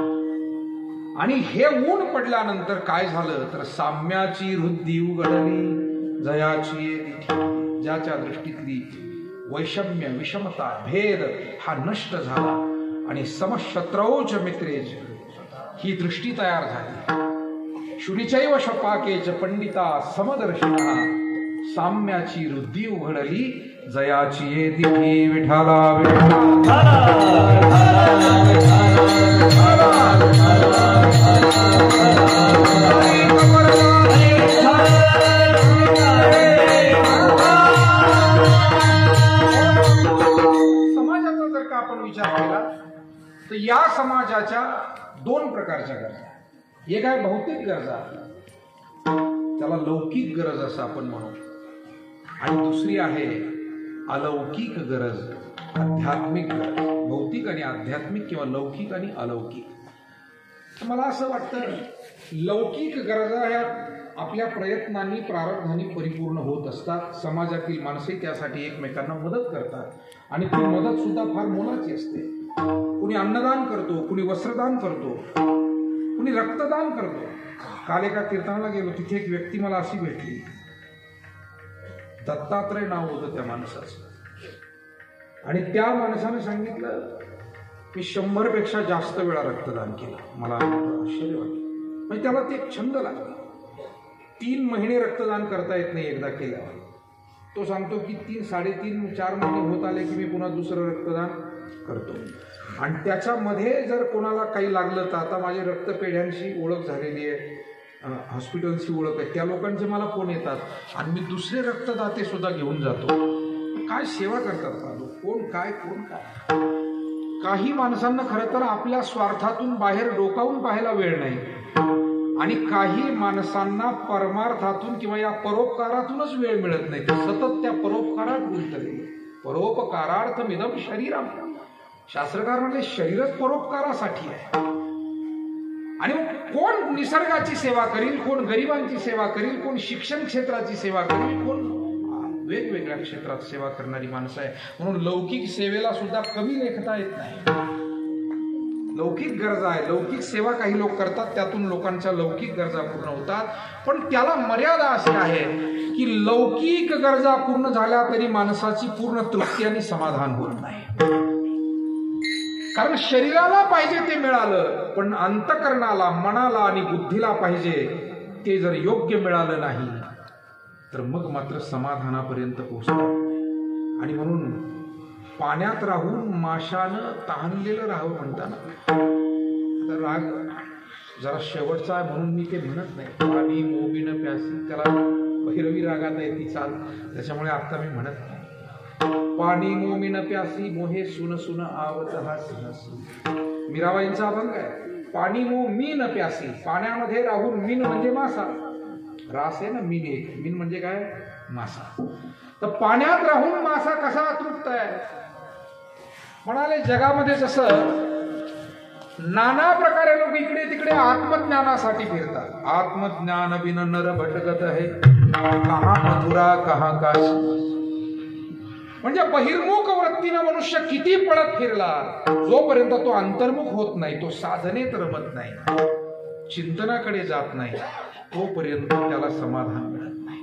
आणि हे ऊन पडल्यानंतर काय झालं तर साम्याची वृत्ती उघडली, जयाची दिठी. ज्याच्या दृष्टीतली वैषम्य, विषमता, भेद हा नष्ट झाला आणि समशत्रौच मित्रेच ही दृष्टी तयार झाली. शुनिचैव शपाकेच पंडिता समदर्शिना, साम्याची वृद्धी उघडली, जयाची दिठी. विठाला समाजाचा जर का आपण विचार केला तर या समाजाच्या 2 प्रकारच्या गरजा. एक आहे भौतिक गरजा, त्याला लौकिक गरज असं आपण म्हणू, आणि दुसरी आहे अलौकिक गरज, आध्यात्मिक गरज. भौतिक आणि आध्यात्मिक किंवा लौकिक आणि अलौकिक. मला असं वाटतं लौकिक गरजा ह्या आपल्या प्रयत्नांनी प्रारब्धांनी परिपूर्ण होत असतात. समाजातील माणसे त्यासाठी एकमेकांना मदत करतात आणि ती मदत सुद्धा फार मोलाची असते. कुणी अन्नदान करतो, कुणी वस्त्रदान करतो, कुणी रक्तदान करतो. काल एका कीर्तनाला गेलो, तिथे एक व्यक्ती मला अशी भेटली, दत्तात्रय नाव होतं त्या माणसाचं, आणि त्या माणसाने सांगितलं मी 100 पेक्षा जास्त वेळा रक्तदान केलं. मला आश्चर्य वाटलं. म्हणजे त्याला ते एक छंद लागला. 3 महिने रक्तदान करता येत नाही एकदा केल्यावर. तो सांगतो की 3, 3.5, 4 महिने होत आले की मी पुन्हा दुसरं रक्तदान करतो. आणि त्याच्यामध्ये जर कोणाला काही लागलं तर आता माझी रक्तपेढ्यांशी ओळख झालेली आहे, हॉस्पिटलची ओळख आहे, त्या लोकांचे मला फोन येतात आणि मी दुसरे रक्तदाते सुद्धा घेऊन जातो. काय सेवा करतात बाबू, कोण काय कोण काय. काही माणसांना खरं तर आपल्या स्वार्थातून बाहेर डोकावून पाहायला वेळ नाही, आणि काही माणसांना परमार्थातून किंवा या परोपकारातूनच वेळ मिळत नाही. सतत त्या परोपकारात गुंतले. परोपकारार्थमिदं शरीरम. शास्त्रकार म्हणले शरीरच परोपकारासाठी आहे. आणि कोण निसर्गाची सेवा करील, कोण गरिबांची सेवा करील, कोण शिक्षण क्षेत्राची सेवा करील, कोण वेगवेगळ्या क्षेत्रात सेवा करणारी माणसं आहे. म्हणून लौकिक सेवेला सुद्धा कमी लेखता येत नाही. लौकिक गरजा आहे, लौकिक सेवा काही लोक करतात, त्यातून लोकांच्या लौकिक गरजा पूर्ण होतात. पण त्याला मर्यादा अशी आहे की लौकिक गरजा पूर्ण झाल्या तरी माणसाची पूर्ण तृप्ती आणि समाधान होत नाही. कारण शरीराला पाहिजे ते मिळालं, पण अंतकरणाला, मनाला आणि बुद्धीला पाहिजे ते जर योग्य मिळालं नाही तर मग मात्र समाधानापर्यंत पोहोचतात. आणि म्हणून पाण्यात राहून माशानं तहानलेलं राहावं म्हणताना, आता राग जरा शेवटचा आहे म्हणून मी ते म्हणत नाही. पाणी मोबीन प्यासी, त्याला भैरवी रागात आहे ती चाल, त्याच्यामुळे आता मी म्हणत नाही. पाणी मोमीन प्यासी मोहे सुन सुन आवत हासी. मीराबाईंचा अभंग आहे. पाणी मो मीन प्यासी, पाण्यामध्ये राहून, मीन म्हणजे मासा, रास आहे ना, मीन एक, मीन म्हणजे काय, मासा. तर पाण्यात राहून मासा कसा तृप्त आहे. म्हणाले जगामध्ये जसं नाना प्रकारे लोक इकडे तिकडे आत्मज्ञानासाठी फिरतात. आत्मज्ञान बिन नर भटकत है, कहा मथुरा कहा काशी. म्हणजे बहिर्मुख वृत्तीनं मनुष्य किती पळत फिरला, जोपर्यंत तो अंतर्मुख होत नाही, तो साधनेत रमत नाही, चिंतनाकडे जात नाही, तोपर्यंत त्याला समाधान मिळत नाही.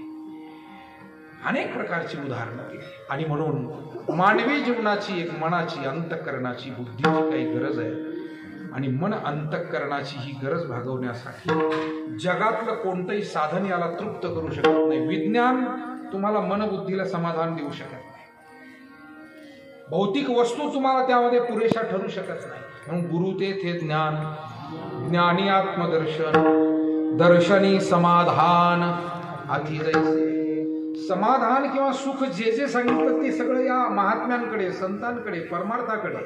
अनेक प्रकारची उदाहरणं दिली. आणि म्हणून मानवी जीवनाची एक मनाची, अंतःकरणाची, बुद्धीची काही गरज आहे. आणि मन अंतःकरणाची ही गरज भागवण्यासाठी जगातलं कोणतंही साधन याला तृप्त करू शकत नाही. विज्ञान तुम्हाला मनबुद्धीला समाधान देऊ शकत नाही. भौतिक वस्तू तुम्हाला त्यामध्ये पुरेशा ठरू शकत नाही. म्हणून गुरु ते ज्ञान, ज्ञानी आत्मदर्शन, दर्शनी समाधान अति जैसे. समाधान किंवा सुख जे जे सांगितलं ते सगळं या महात्म्यांकडे, संतांकडे, परमार्थाकडे.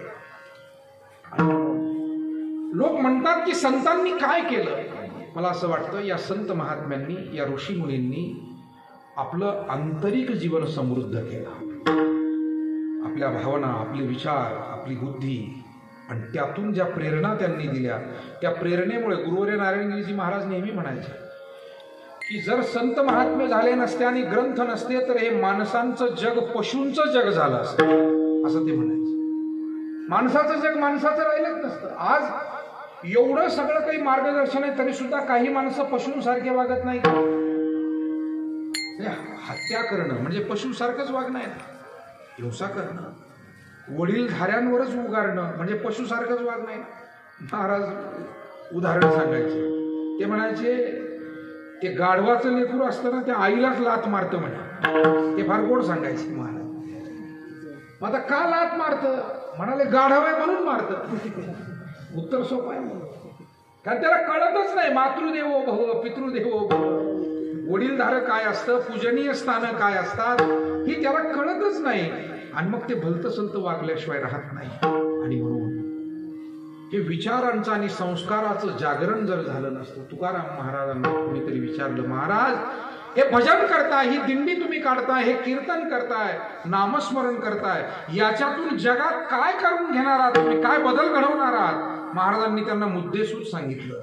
लोक म्हणतात की संतांनी काय केलं. मला असं वाटतं या संत महात्म्यांनी, या ऋषी मुनींनी आपलं आंतरिक जीवन समृद्ध केलं. आपल्या भावना, आपले विचार, आपली बुद्धी, आणि त्यातून ज्या प्रेरणा त्यांनी दिल्या, त्या प्रेरणेमुळे गुरुवर्य नारायणगिरीजी महाराज नेहमी म्हणायचे की जर संत महात्मे झाले नसते आणि ग्रंथ नसते तर हे माणसांचं जग पशूंचं जग झालं असतं, असं ते म्हणायचे. माणसाचं जग माणसाचं राहिलंच नसतं. आज एवढं सगळं काही मार्गदर्शन आहे तरी सुद्धा काही माणसं पशूंसारखे वागत नाही. हत्या करणं म्हणजे पशुसारखंच वागणं आहे. हिंसा करणं, वडीलधाऱ्यांवरच उगारणं म्हणजे पशुसारखंच वागणं आहे. महाराज उदाहरण सांगायचे. ते म्हणायचे ते गाढवाचं लेकरू असताना त्या आईलाच लात मारतं म्हणे. ते फार गोड सांगायचे महाराज. मग आता का लात मारतं म्हणाले, गाढव आहे म्हणून मारतं. उत्तर सोपं आहे. कारण त्याला कळतच नाही मातृदेवो भव, पितृदेवो भव, वडीलधारं काय असतं, पूजनीय स्थानं काय असतात ही त्याला कळतच नाही. आणि मग ते भलतं सलतं वागल्याशिवाय राहत नाही. आणि म्हणून हे विचारांचं आणि संस्काराचं जागरण जर झालं नसतं, तुकाराम महाराजांना कोणीतरी विचारलं, महाराज हे भजन करताय, ही दिंडी तुम्ही काढताय, हे कीर्तन करताय, नामस्मरण करताय, याच्यातून जगात काय करून घेणार आहात तुम्ही, काय बदल घडवणार आहात. महाराजांनी त्यांना मुद्देसूद सांगितलं.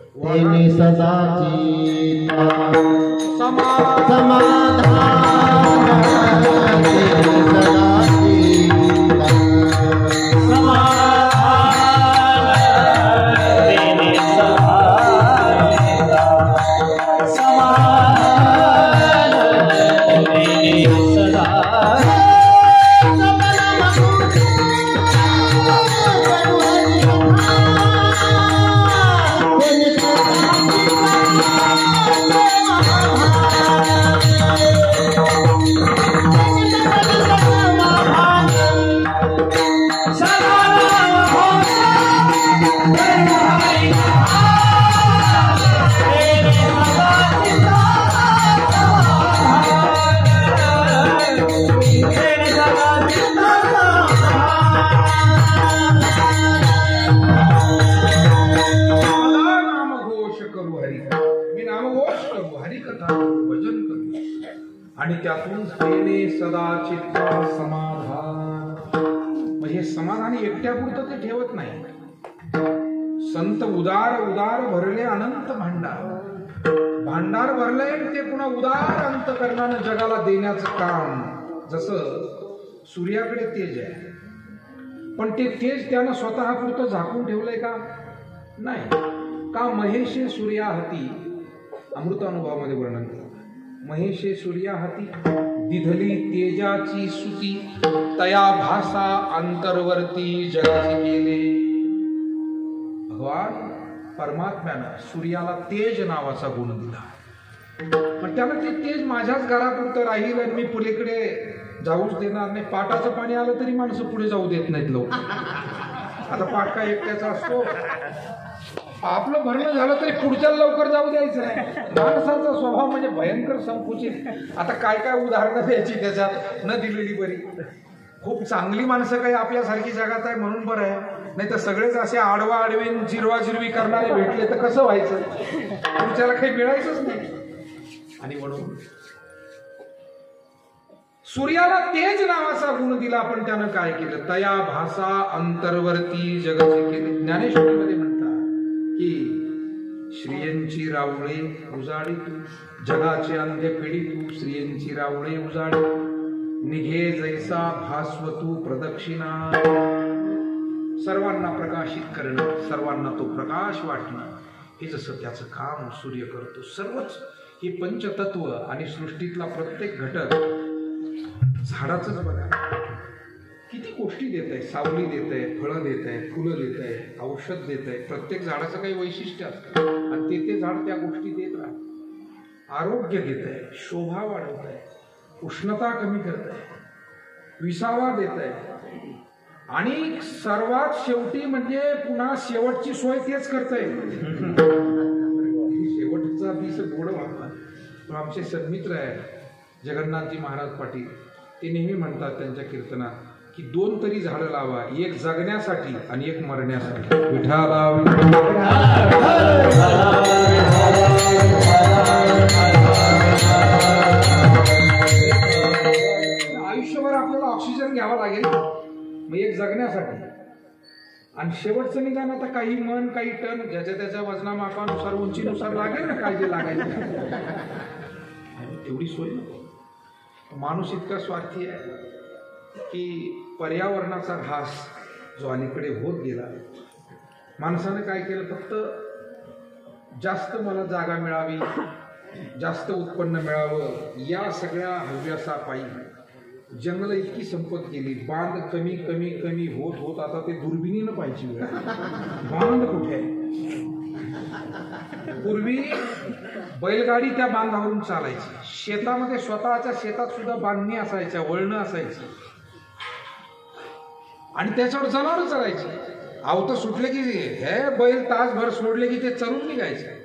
आणि त्यातून तेने सदा चित्त समाधान. म्हणजे समाधान एकट्यापुरतं ते ठेवत नाही. संत उदार उदार भरले अनंत भांडार. भांडार भरले ते पुन्हा उदार अंतकरणानं जगाला देण्याचं काम. जसं सूर्याकडे तेज आहे पण ते तेज त्यानं स्वतःपुरतं झाकून ठेवलंय का, नाही का महेशे सूर्याहती अमृतानुभवामध्ये वर्णन केलं. महेशे सूर्याहती दिधली तेजाची सुती तया भासा अंतर्वर्ती जगाची गेले. भगवान परमात्म्यानं सूर्याला तेज नावाचा गुण दिला, पण त्याला ते तेज माझ्याच घरापुरतं राहील आणि मी पुढेकडे जाऊच देणार नाही. पाटाचं पाणी आलं तरी माणसं पुढे जाऊ देत नाहीत लोक. आता पाट काय एकट्याचा असतो, आपलं भरणं झालं तरी पुढच्या लवकर जाऊ द्यायचं नाही. माणसाचा स्वभाव म्हणजे भयंकर संकुचित. आता काय काय उदाहरणं द्यायची त्याच्यात, न दिलेली बरी. खूप चांगली माणसं काही आपल्यासारखी जगात आहे म्हणून बरं आहे, नाही तर सगळेच असे आडवा आडवीन जिरवा जिरवी करणारे भेटले तर कसं व्हायचं, पुढच्याला काही मिळायचंच नाही. आणि म्हणून सूर्याला तेज नावाचा गुण दिला, पण त्यानं काय केलं, तया भासा अंतर्वर्ती जगाचे केले. ज्ञानेश्वरीमध्ये म्हणतात की श्रियंची रावळे उजाडी तू, जगाचे अंध्य फेडी तू, श्रियंची रावळे उजाडी, निघे जैसा भास्वतू प्रदक्षिणा. सर्वांना प्रकाशित करणं, सर्वांना तो प्रकाश वाटणं, हे जसं त्याचं काम सूर्य करतो. सर्वच ही पंचतत्व आणि सृष्टीतला प्रत्येक घटक, झाडाचंच बघा किती गोष्टी देत आहे. सावली देत आहे, फळं देत आहे, फुलं देत आहे, औषध देत आहे. प्रत्येक झाडाचं काही वैशिष्ट्य असतं आणि ते झाड त्या गोष्टी देत राहतं. आरोग्य देत आहे, शोभा वाढवत आहे, उष्णता कमी करत आहे, विसावा देत आहे, आणि सर्वात शेवटी म्हणजे पुन्हा शेवटची सोय तेच करतंय. शेवटचा दिस गोड व्हावा. पण आमचे सन्मित्र आहेत जगन्नाथजी महाराज पाटील, ते नेहमी म्हणतात त्यांच्या कीर्तनात की 2 तरी झाडं लावा, एक जगण्यासाठी आणि एक मरण्यासाठी. विठाला आयुष्यभर आपल्याला ऑक्सिजन घ्यावा लागेल, मग एक जगण्यासाठी आणि शेवटचं निदान आता काही मन काही टन ज्याच्या त्याच्या वजनामापानुसार उंचीनुसार लागेल ना, काय जे लागायचं तेवढी सोय नको. माणूस इतका स्वार्थी आहे की पर्यावरणाचा ऱ्हास जो अलीकडे होत गेला, माणसाने काय केलं, फक्त जास्त मला जागा मिळावी, जास्त उत्पन्न मिळावं, या सगळ्या हव्यासापायी जंगल इतकी संपत गेली. बांध कमी कमी कमी होत होत आता ते दुर्बिणीनं पाहिजे वेळ. बांध कुठे आहे? पूर्वी बैलगाडी त्या बांधावरून चालायची. शेतामध्ये स्वतःच्या शेतात सुद्धा बांधणी असायच्या, वळणं असायची आणि त्याच्यावर जनावर चरायची. आवतं सुटले की हे बैल तासभर सोडले की ते चरून निघायचे.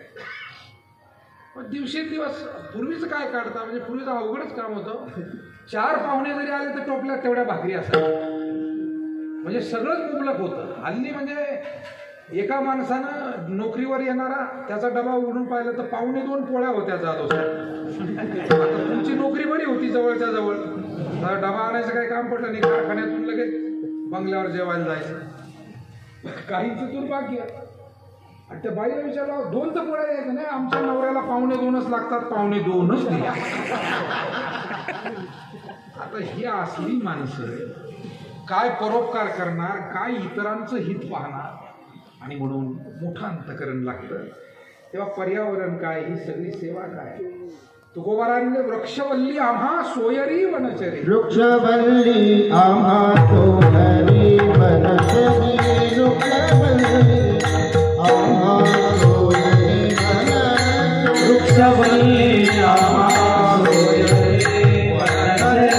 पण दिवसेंदिवस पूर्वीचं काय काढता, म्हणजे पूर्वीचं अवघडच काम होतं. 4 पाहुणे जरी आले तर टोपल्यात तेवढ्या भाकरी असायच्या, म्हणजे सगळंच मुबलक होतं. हल्ली म्हणजे एका माणसानं नोकरीवर येणारा त्याचा डबा उघडून पाहिलं तर 1.25 पोळ्या होत्या जाधव. तुमची नोकरी बरी होती जवळच्या जवळ, डबा आणायचं काही काम पडलं नाही, कारखान्यातून लगेच बंगल्यावर जेवायला जायचं. काहींचं दुर्भाग्य. आणि त्या बाईला विचारलं 2 तर पोळ्या यायचं नाही, आमच्या नवऱ्याला 1.25 लागतात, 1.25 दिल्या. आता ही असली माणसं काय परोपकार करणार, काय इतरांचं हित पाहणार, आणि म्हणून मोठं अंतकरण लागतं. तेव्हा पर्यावरण काय, ही सगळी सेवा काय. तुकोबारांनी वृक्षवल्ली आम्हा सोयरी वनचरी,
वृक्षवल्ली आम्हा सोयरी वनचरी, वृक्षवल्ली आम्हा सोयरी वनचरी, वृक्षवल्ली आम्हा सोयरी वनचरी,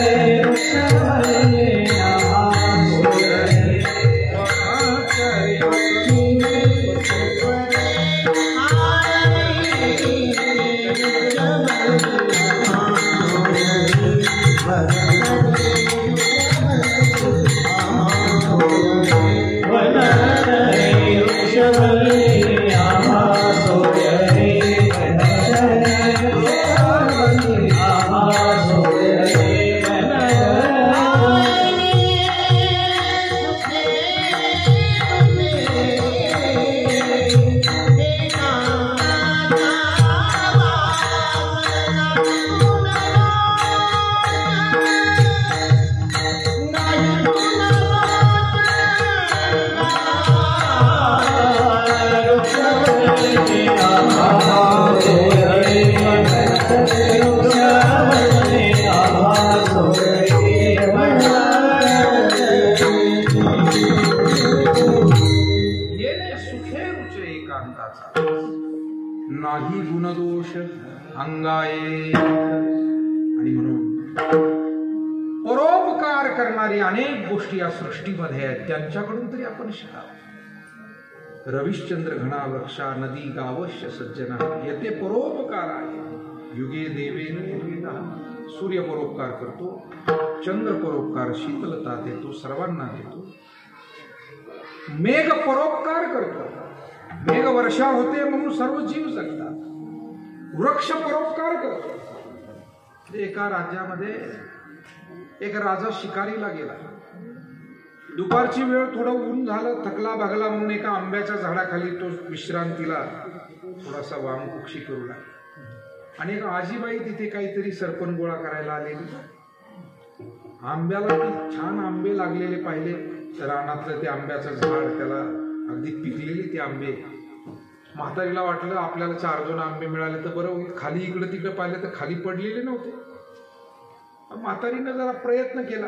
वृक्षवल्ली आम्हा सोयरी
अंगाये. आणि म्हणून परोपकार करणारी अनेक गोष्टी या सृष्टीमध्ये आहेत, त्यांच्याकडून तरी आपण शिकावं. रविश्चंद्र घना वृक्षा नदी गावश्य सज्जना येते परोपकार आहे. युगे देवेन युगेना. सूर्य परोपकार करतो, चंद्र परोपकार शीतलता देतो, सर्वांना देतो. मेघ परोपकार करतो, मेघ वर्षा होते म्हणून सर्व जीव जगतात. वृक्ष परोपकार करतो. एका राज्यामध्ये एक राजा शिकारीला गेला. दुपारची वेळ, थोडं ऊन झालं, थकला भागला म्हणून एका आंब्याच्या झाडाखाली तो विश्रांतीला थोडासा वामकुक्षी करू लागला. आणि एक आजीबाई तिथे काहीतरी सरपण गोळा करायला आलेली. आंब्याला ती छान आंबे लागलेले पाहिले. रानातलं ते आंब्याचं झाड, त्याला अगदी पिकलेले ते आंबे. म्हातारीला वाटलं आपल्याला 4-2 आंबे मिळाले तर बरं होईल. खाली इकडं तिकडं पाहिलं तर खाली पडलेले नव्हते. म्हातारीनं जरा प्रयत्न केला.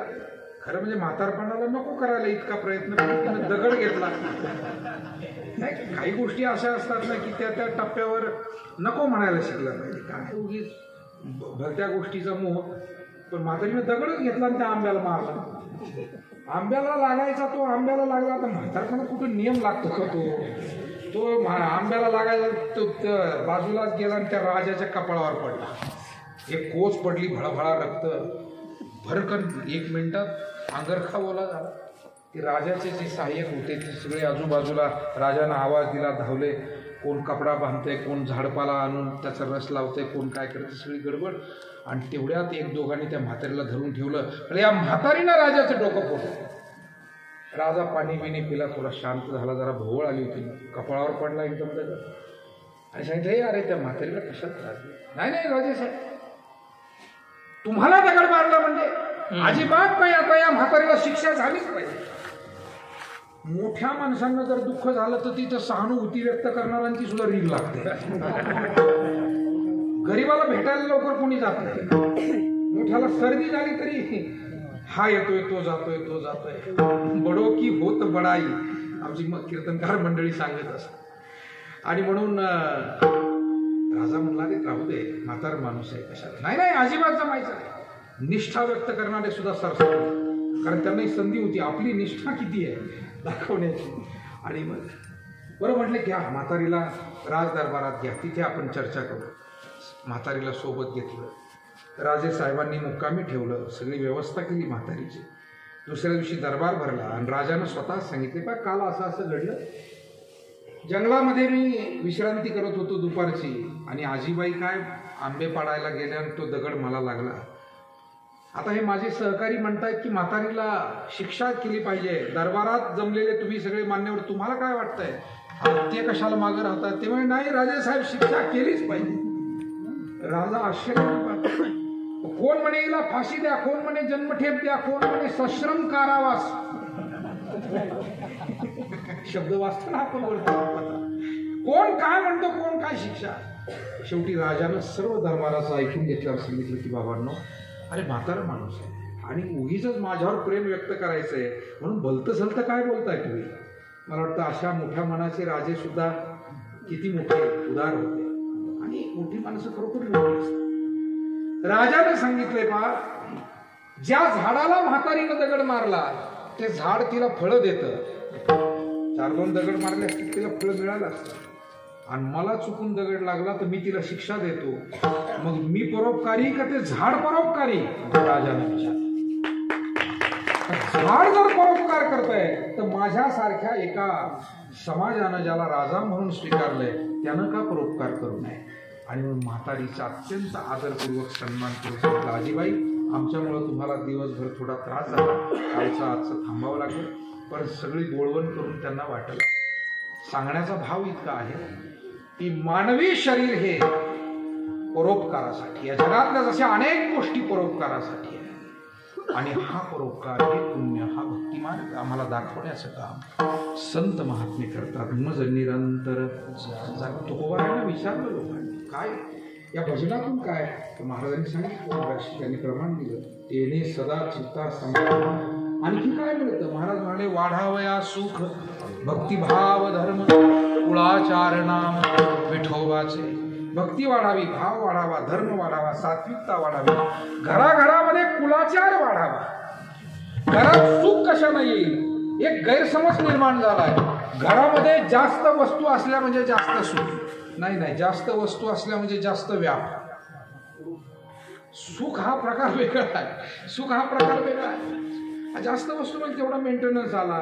खरं म्हणजे म्हातारपणाला नको करायला इतका प्रयत्न, पण दगड घेतला. नाही, काही गोष्टी अशा असतात ना की त्या त्या टप्प्यावर नको म्हणायला शिकला पाहिजे. काय उगीच भलत्या गोष्टीचा मोह. पण म्हातारीनं दगडच घेतला आणि त्या आंब्याला मारला. आंब्याला लागायचा तो आंब्याला लागला. आता म्हातारपणा कुठं नियम लागतो का तो आंब्याला लागायला तो बाजूलाच गेला आणि त्या राजाच्या कपाळावर पडला. एक कोच पडली, भळभळा रक्त. भरकन 1 मिनिटात अंगरखा बोला झाला. ते राजाचे जे सहाय्यक होते ते सगळे आजूबाजूला, राजानं आवाज दिला, धावले. कोण कपडा बांधतंय, कोण झाडपाला आणून त्याचा रस लावतंय, कोण काय करतंय, सगळी गडबड. आणि तेवढ्यात 1-2 त्या म्हातारीला धरून ठेवलं. आणि या म्हातारीनं राजाचं डोकं फोडलं. राजा पाणी बिणी पिला, थोडा शांत झाला, जरा भोवळ आली होती, कपाळावर पडला एकदम दगड. आणि सांगितलं, अरे त्या म्हातारीला कशात त्रास दिला? नाही राजेसाहेब, तुम्हाला दगड मारला म्हणजे अजिबात नाही. आता या म्हातारीला शिक्षा झालीच पाहिजे. मोठ्या माणसांना जर दुःख झालं तर तिथं सहानुभूती व्यक्त करणाऱ्यांची सुद्धा रील लागते. गरीबाला भेटायला लवकर कोणी जात नाही. मोठ्याला सर्दी झाली तरी हा येतोय, तो जातोय. बडो की होत बडाई, आमची कीर्तनकार मंडळी सांगत असत. आणि म्हणून राजा म्हणला, रे राहू दे, म्हातार माणूस आहे, कशाला. नाही अजिबात जमायचं नाही. निष्ठा व्यक्त करणारे सुद्धा सरसर, कारण त्यांना संधी होती आपली निष्ठा किती आहे दाखवण्याची. आणि मग बरं म्हटलं, घ्या म्हातारीला राजदरबारात घ्या, तिथे आपण चर्चा करू. म्हातारीला सोबत घेतलं. राजे साहेबांनी मुक्कामी ठेवलं, सगळी व्यवस्था केली म्हातारीची. दुसऱ्या दिवशी दरबार भरला आणि राजानं स्वतः सांगितले, बा काल असं घडलं. जंगलामध्ये मी विश्रांती करत होतो दुपारची, आणि आजीबाई काय आंबे पाडायला गेल्या आणि तो दगड मला लागला. आता हे माझे सहकारी म्हणतायत की म्हातारीला शिक्षा केली पाहिजे. दरबारात जमलेले तुम्ही सगळे मान्यवर, तुम्हाला काय वाटतंय? ते कशाला मागं राहतात? ते म्हणजे नाही राजेसाहेब, शिक्षा केलीच पाहिजे. राजा आश्चर्य, कोण म्हणे हिला फाशी द्या, कोण म्हणे जन्मठेप द्या, कोण म्हणे सश्रम कारावास. शब्द वाचताना आपण बोलतो, कोण काय म्हणतो, कोण काय शिक्षा. शेवटी राजानं सर्व दरबाराचं ऐकून घेतल्यावर सांगितलं की बाबांनो, अरे म्हातारा माणूस आहे आणि उगीच माझ्यावर प्रेम व्यक्त करायचंय म्हणून भलतं सलतं काय बोलताय तुम्ही. मला वाटतं अशा मोठ्या मनाचे राजे सुद्धा किती मोठे उदार होते, आणि मोठी माणसं खरोखर मोठी असतात. राजाने सांगितलंय, पा ज्या झाडाला म्हातारीनं दगड मारला ते झाड तिला फळं देतं. 4-2 दगड मारले असते तिला फळं मिळालं असतं. आणि मला चुकून दगड लागला तर मी तिला शिक्षा देतो. मग मी परोपकारी का ते झाड परोपकारी? राजाने विचारलं. झाड जर परोपकार करतंय तर माझ्यासारख्या एका समाजानं ज्याला राजा म्हणून स्वीकारलंय त्यानं का परोपकार करू नये? आणि मग म्हातारीचा अत्यंत आदरपूर्वक सन्मान करून, आजीबाई आमच्यामुळं तुम्हाला दिवसभर थोडा त्रास झाला, आजचं थांबावं लागलं, पण सगळी गोळवण करून त्यांना वाटलं. सांगण्याचा भाव इतका आहे की मानवी शरीर हे परोपकारासाठी, या जगातल्या जशा अनेक गोष्टी परोपकारासाठी आहे. आणि हा परोपकार, हे पुण्य, हा भक्तिमार्ग आम्हाला दाखवण्याचं काम संत महात्मे करतात. मज निरंतर तुकोबारांना विचारलं लोकांनी, काय या भजनातून काय? तर महाराजांनी सांगितलं, त्यांनी प्रमाण दिलं, तेने सदा चित्ता समाधान. आणखी काय मिळतं? महाराज म्हणाले, वाढावया सुख भक्तिभाव धर्म कुळाचार नाम विठोबाचे. भक्ती वाढावी, भाव वाढावा, धर्म वाढावा, सात्विकता वाढावी, घराघरामध्ये कुलाचार वाढावा. घरात सुख कशाने येईल? एक गैरसमज निर्माण झालाय. घरामध्ये जास्त वस्तू असल्या म्हणजे जास्त सुख. नाही, जास्त वस्तू असल्या म्हणजे जास्त व्याप. सुख हा प्रकार वेगळा आहे. सुख हा प्रकार वेगळा आहे. जास्त वस्तू म्हणजे तेवढा मेंटेनन्स आला,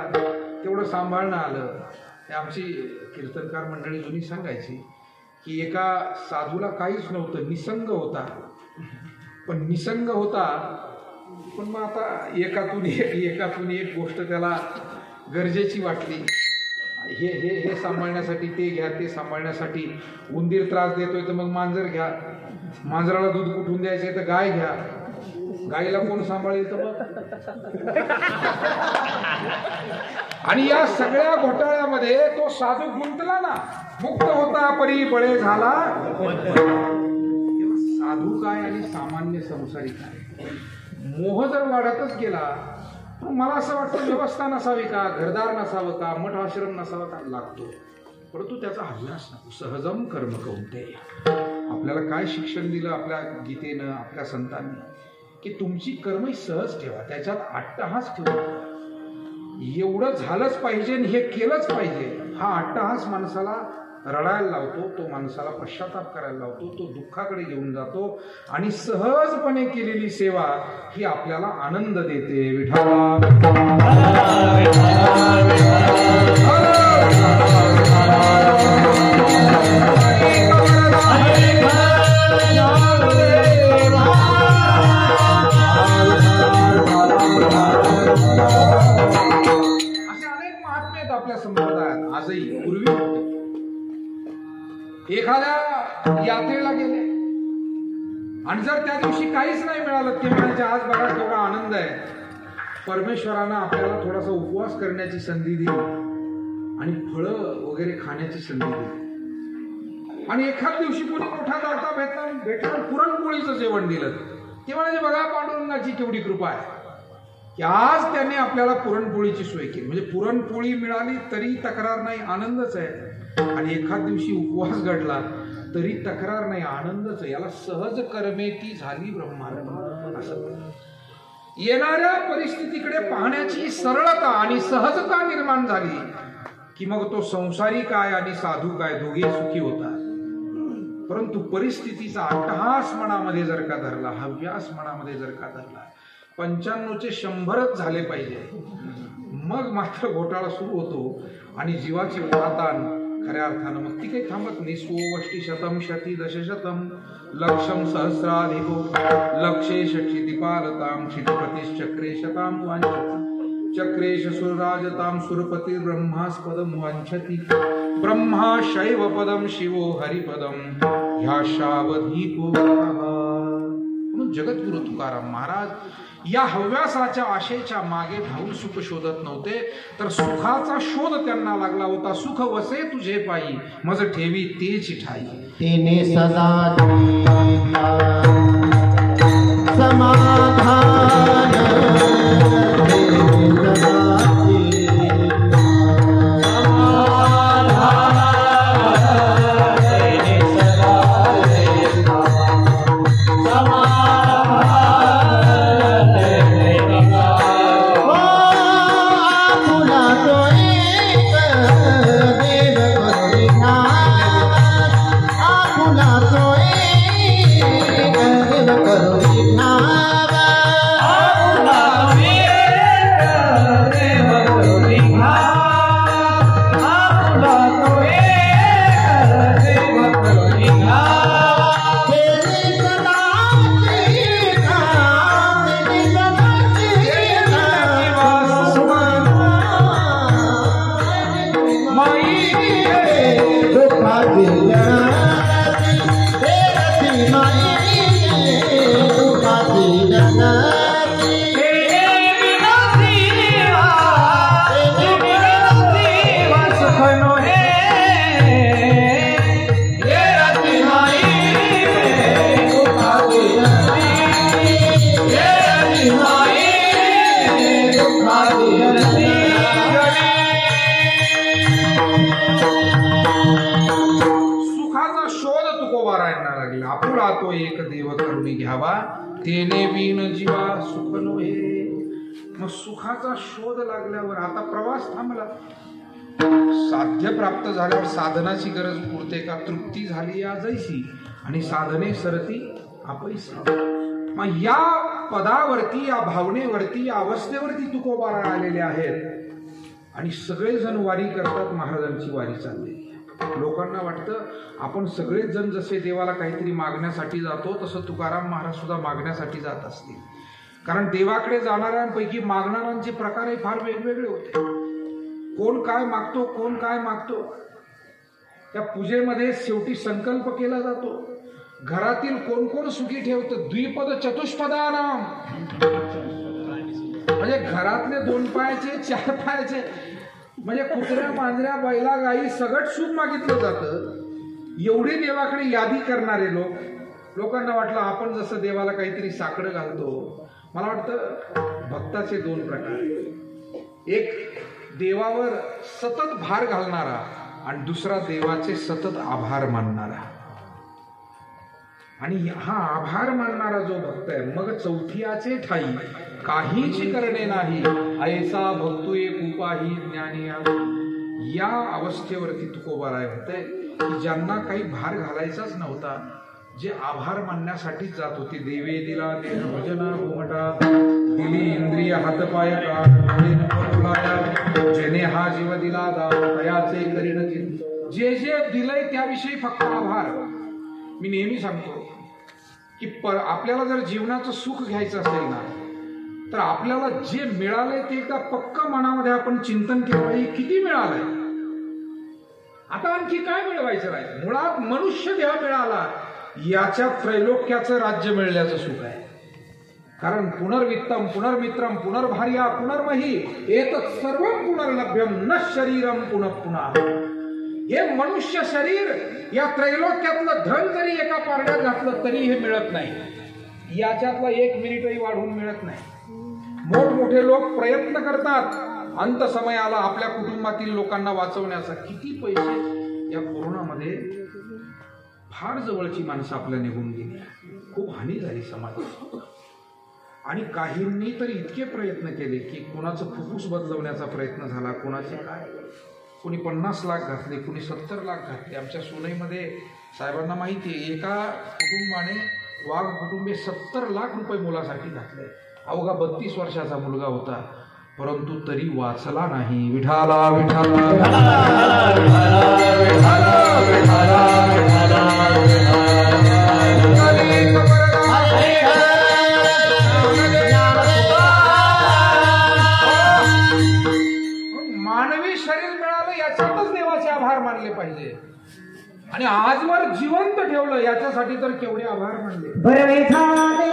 तेवढं सांभाळणं आलं. हे आमची कीर्तनकार मंडळी जुनी सांगायची की एका साधूला काहीच नव्हतं, निसंग होता. पण निसंग होता, पण मग आता एकातून एक गोष्ट त्याला गरजेची वाटली. हे सांभाळण्यासाठी ते घ्या, ते सांभाळण्यासाठी उंदीर त्रास देतोय तर मग मांजर घ्या, मांजराला दूध कुठून द्यायचंय तर गाय घ्या, गायीला कोण सांभाळेल तर मग. आणि या सगळ्या घोटाळ्यामध्ये तो साधू गुंतला ना. मुक्त होता परी बळे झाला. साधू काय आणि सामान्य संसारी काय, मोह जर वाढतच गेला. मला असं वाटतं व्यवस्था नसावी का, घरदार नसावं का, मठ आश्रम नसावा का, लागतो. परंतु त्याचा हव्यास नको. सहजम कर्म कौंतेय. आपल्याला काय शिक्षण दिलं आपल्या गीतेनं, आपल्या संतांनी, की तुमची कर्म सहज ठेवा, त्याच्यात अट्टहास ठेवू नका. एवढं झालंच पाहिजे आणि हे केलंच पाहिजे, हा अट्टहास माणसाला रडायला लावतो, तो माणसाला पश्चाताप करायला लावतो, तो दुःखाकडे घेऊन जातो. आणि सहजपणे केलेली सेवा ही आपल्याला आनंद देते. विठ्ठला असे अनेक महात्मे आहेत आपल्या संप्रदायात आजही. पूर्वी होते. एखाद्या यात्रेला गेले आणि जर त्या दिवशी काहीच नाही मिळालं, ते म्हणायचे आज बघा केवढा आनंद आहे, परमेश्वरानं आपल्याला थोडासा उपवास करण्याची संधी दिली आणि फळं वगैरे खाण्याची संधी दिली. आणि एखाद दिवशी कोणी मोठा दाता भेटला पुरणपोळीचं जेवण दिलं, ते म्हणायचे बघा पांडुरंगाची केवढी कृपा आहे की आज त्याने आपल्याला पुरणपोळीची सोय केली. म्हणजे पुरणपोळी मिळाली तरी तक्रार नाही, आनंदच आहे. आणि एखाद दिवशी उपवास घडला तरी तक्रार नाही, आनंदच आहे. याला सहज कर्मे ती झाली ब्रह्मार्पण असं. येणाऱ्या परिस्थितीकडे पाहण्याची सरळता आणि सहजता निर्माण झाली की मग तो संसारी काय आणि साधू काय दोघे सुखी होतात. परंतु परिस्थितीचा अट्टहास मनामध्ये जर का धरला, हव्यास मनामध्ये जर का धरला, 95चे 100च झाले पाहिजे, मग मात्र घोटाळा सुरू होतो. आणि जीवाची उदातान खऱ्या अर्थानं मग ती काही थांबत नाही. 100 शतम शती दशशतम लक्षम सहस्राधिको लक्षे क्षितिपालताम क्षितिपतिश्चक्रे शताम वांछति चक्रेश सुरराजताम सुरपती ब्रह्मास्पदम वांछति ब्रह्मा शैव पदम शिवो हरिपदम ह्या शावधीको. म्हणून जगद्गुरु तुकाराम महाराज या हव्यासाच्या आशेच्या मागे धावून सुख शोधत नव्हते, तर सुखाचा शोध त्यांना लागला होता. सुख वसे तुझे पायी मज ठेवी तेची ठाई.
तिने सदा समाधान
एक देव करुणी घ्यावा, तेने बिन जीवा सुख नोहे. मग सुखाचा शोध लागल्यावर आता प्रवास थांबला. साध्य प्राप्त झाल्यावर साधनाची गरज पुरते का? तृप्ती झाली या जैसी आणि साधने सरती अपैसी. मग या पदावरती, या भावनेवरती, या अवस्थेवरती तुकोबा आलेले आहेत आणि सगळेजण वारी करतात. महाराजांची वारी चाललेली. लोकांना वाटतं आपण सगळेच जण जसे देवाला काहीतरी मागण्यासाठी जातो तसं तुकाराम महाराज सुद्धा मागण्यासाठी जात असतील. कारण देवाकडे जाणाऱ्यांपैकी मागणाऱ्यांचे प्रकारही फार वेगवेगळे होते. कोण काय मागतो, कोण काय मागतो. त्या पूजेमध्ये शेवटी संकल्प केला जातो. घरातील कोण कोण सुखी ठेवतं? द्विपद चतुष्पदानाम, म्हणजे घरातले 2 पायाचे 4 पायाचे, म्हणजे कुत्र्या मांजऱ्या बैला गाई सगळं सुख मागितलं जातं. एवढी देवाकडे यादी करणारे लोकांना वाटलं आपण जसं देवाला काहीतरी साकडं घालतो. मला वाटतं भक्ताचे 2 प्रकार. एक देवावर सतत भार घालणारा आणि दुसरा देवाचे सतत आभार मानणारा. आणि हा आभार मानणारा जो भक्त आहे, मग चौथियाचे ठाई काहीच करणे नाही, ऐसा भक्तू एक उपाही ज्ञानी. या अवस्थेवरती तुकोबाराय होते की ज्यांना काही भार घालायचाच नव्हता, जे आभार मानण्यासाठी जात होते. देवे दिला देह भजना घुमटा, दिली इंद्रिय हातपाय का, जेने हा जीव दिला दान, तयाचे करीन चिंत. जे जे दिलंय त्याविषयी फक्त आभार. मी नेहमी सांगतो की आपल्याला जर जीवनाचं सुख घ्यायचं असेल ना, तर आपल्याला जे मिळालंय ते एकदा पक्क मनामध्ये आपण चिंतन केलं पाहिजे. किती मिळालंय, आता आणखी काय मिळवायचं राहिलं. मुळात मनुष्य देह मिळाला याच्या त्रैलोक्याचं राज्य मिळण्याचं सुख आहे. कारण पुनर्वित्तम पुनर्मित्रम पुनर्भार्या पुनर्मही एतत् सर्वं पुनर्लभ्यम न शरीरम पुनः पुनः. हे मनुष्य शरीर या त्रैलोक्यातलं धन जरी एका पारड्यात घातलं तरी हे मिळत नाही. याच्यातला 1 मिनिटही वाढवून मिळत नाही. मोठमोठे लोक प्रयत्न करतात अंत समयाला आपल्या कुटुंबातील लोकांना वाचवण्याचा. किती पैसे या कोरोनामध्ये फार जवळची माणसं आपल्या निघून गेली. खूप हानी झाली समाजात. आणि काहींनी तर इतके प्रयत्न केले की कोणाचं फुफ्फुस बदलवण्याचा प्रयत्न झाला, कोणाचे काय, कोणी 50 लाख घातले, कोणी 70 लाख घातले. आमच्या सोनईमध्ये साहेबांना माहिती आहे, एका कुटुंबाने वाघ कुटुंबे 70 लाख रुपये मुलासाठी घातले. अवघा 32 वर्षाचा मुलगा होता, परंतु तरी वाचला नाही. विठाला विठाला मानवी शरीर मिळालं याच्यातच देवाचे आभार मानले पाहिजे. आणि आजवर जिवंत ठेवलं याच्यासाठी तर केवढे आभार मानले.
बरे झाले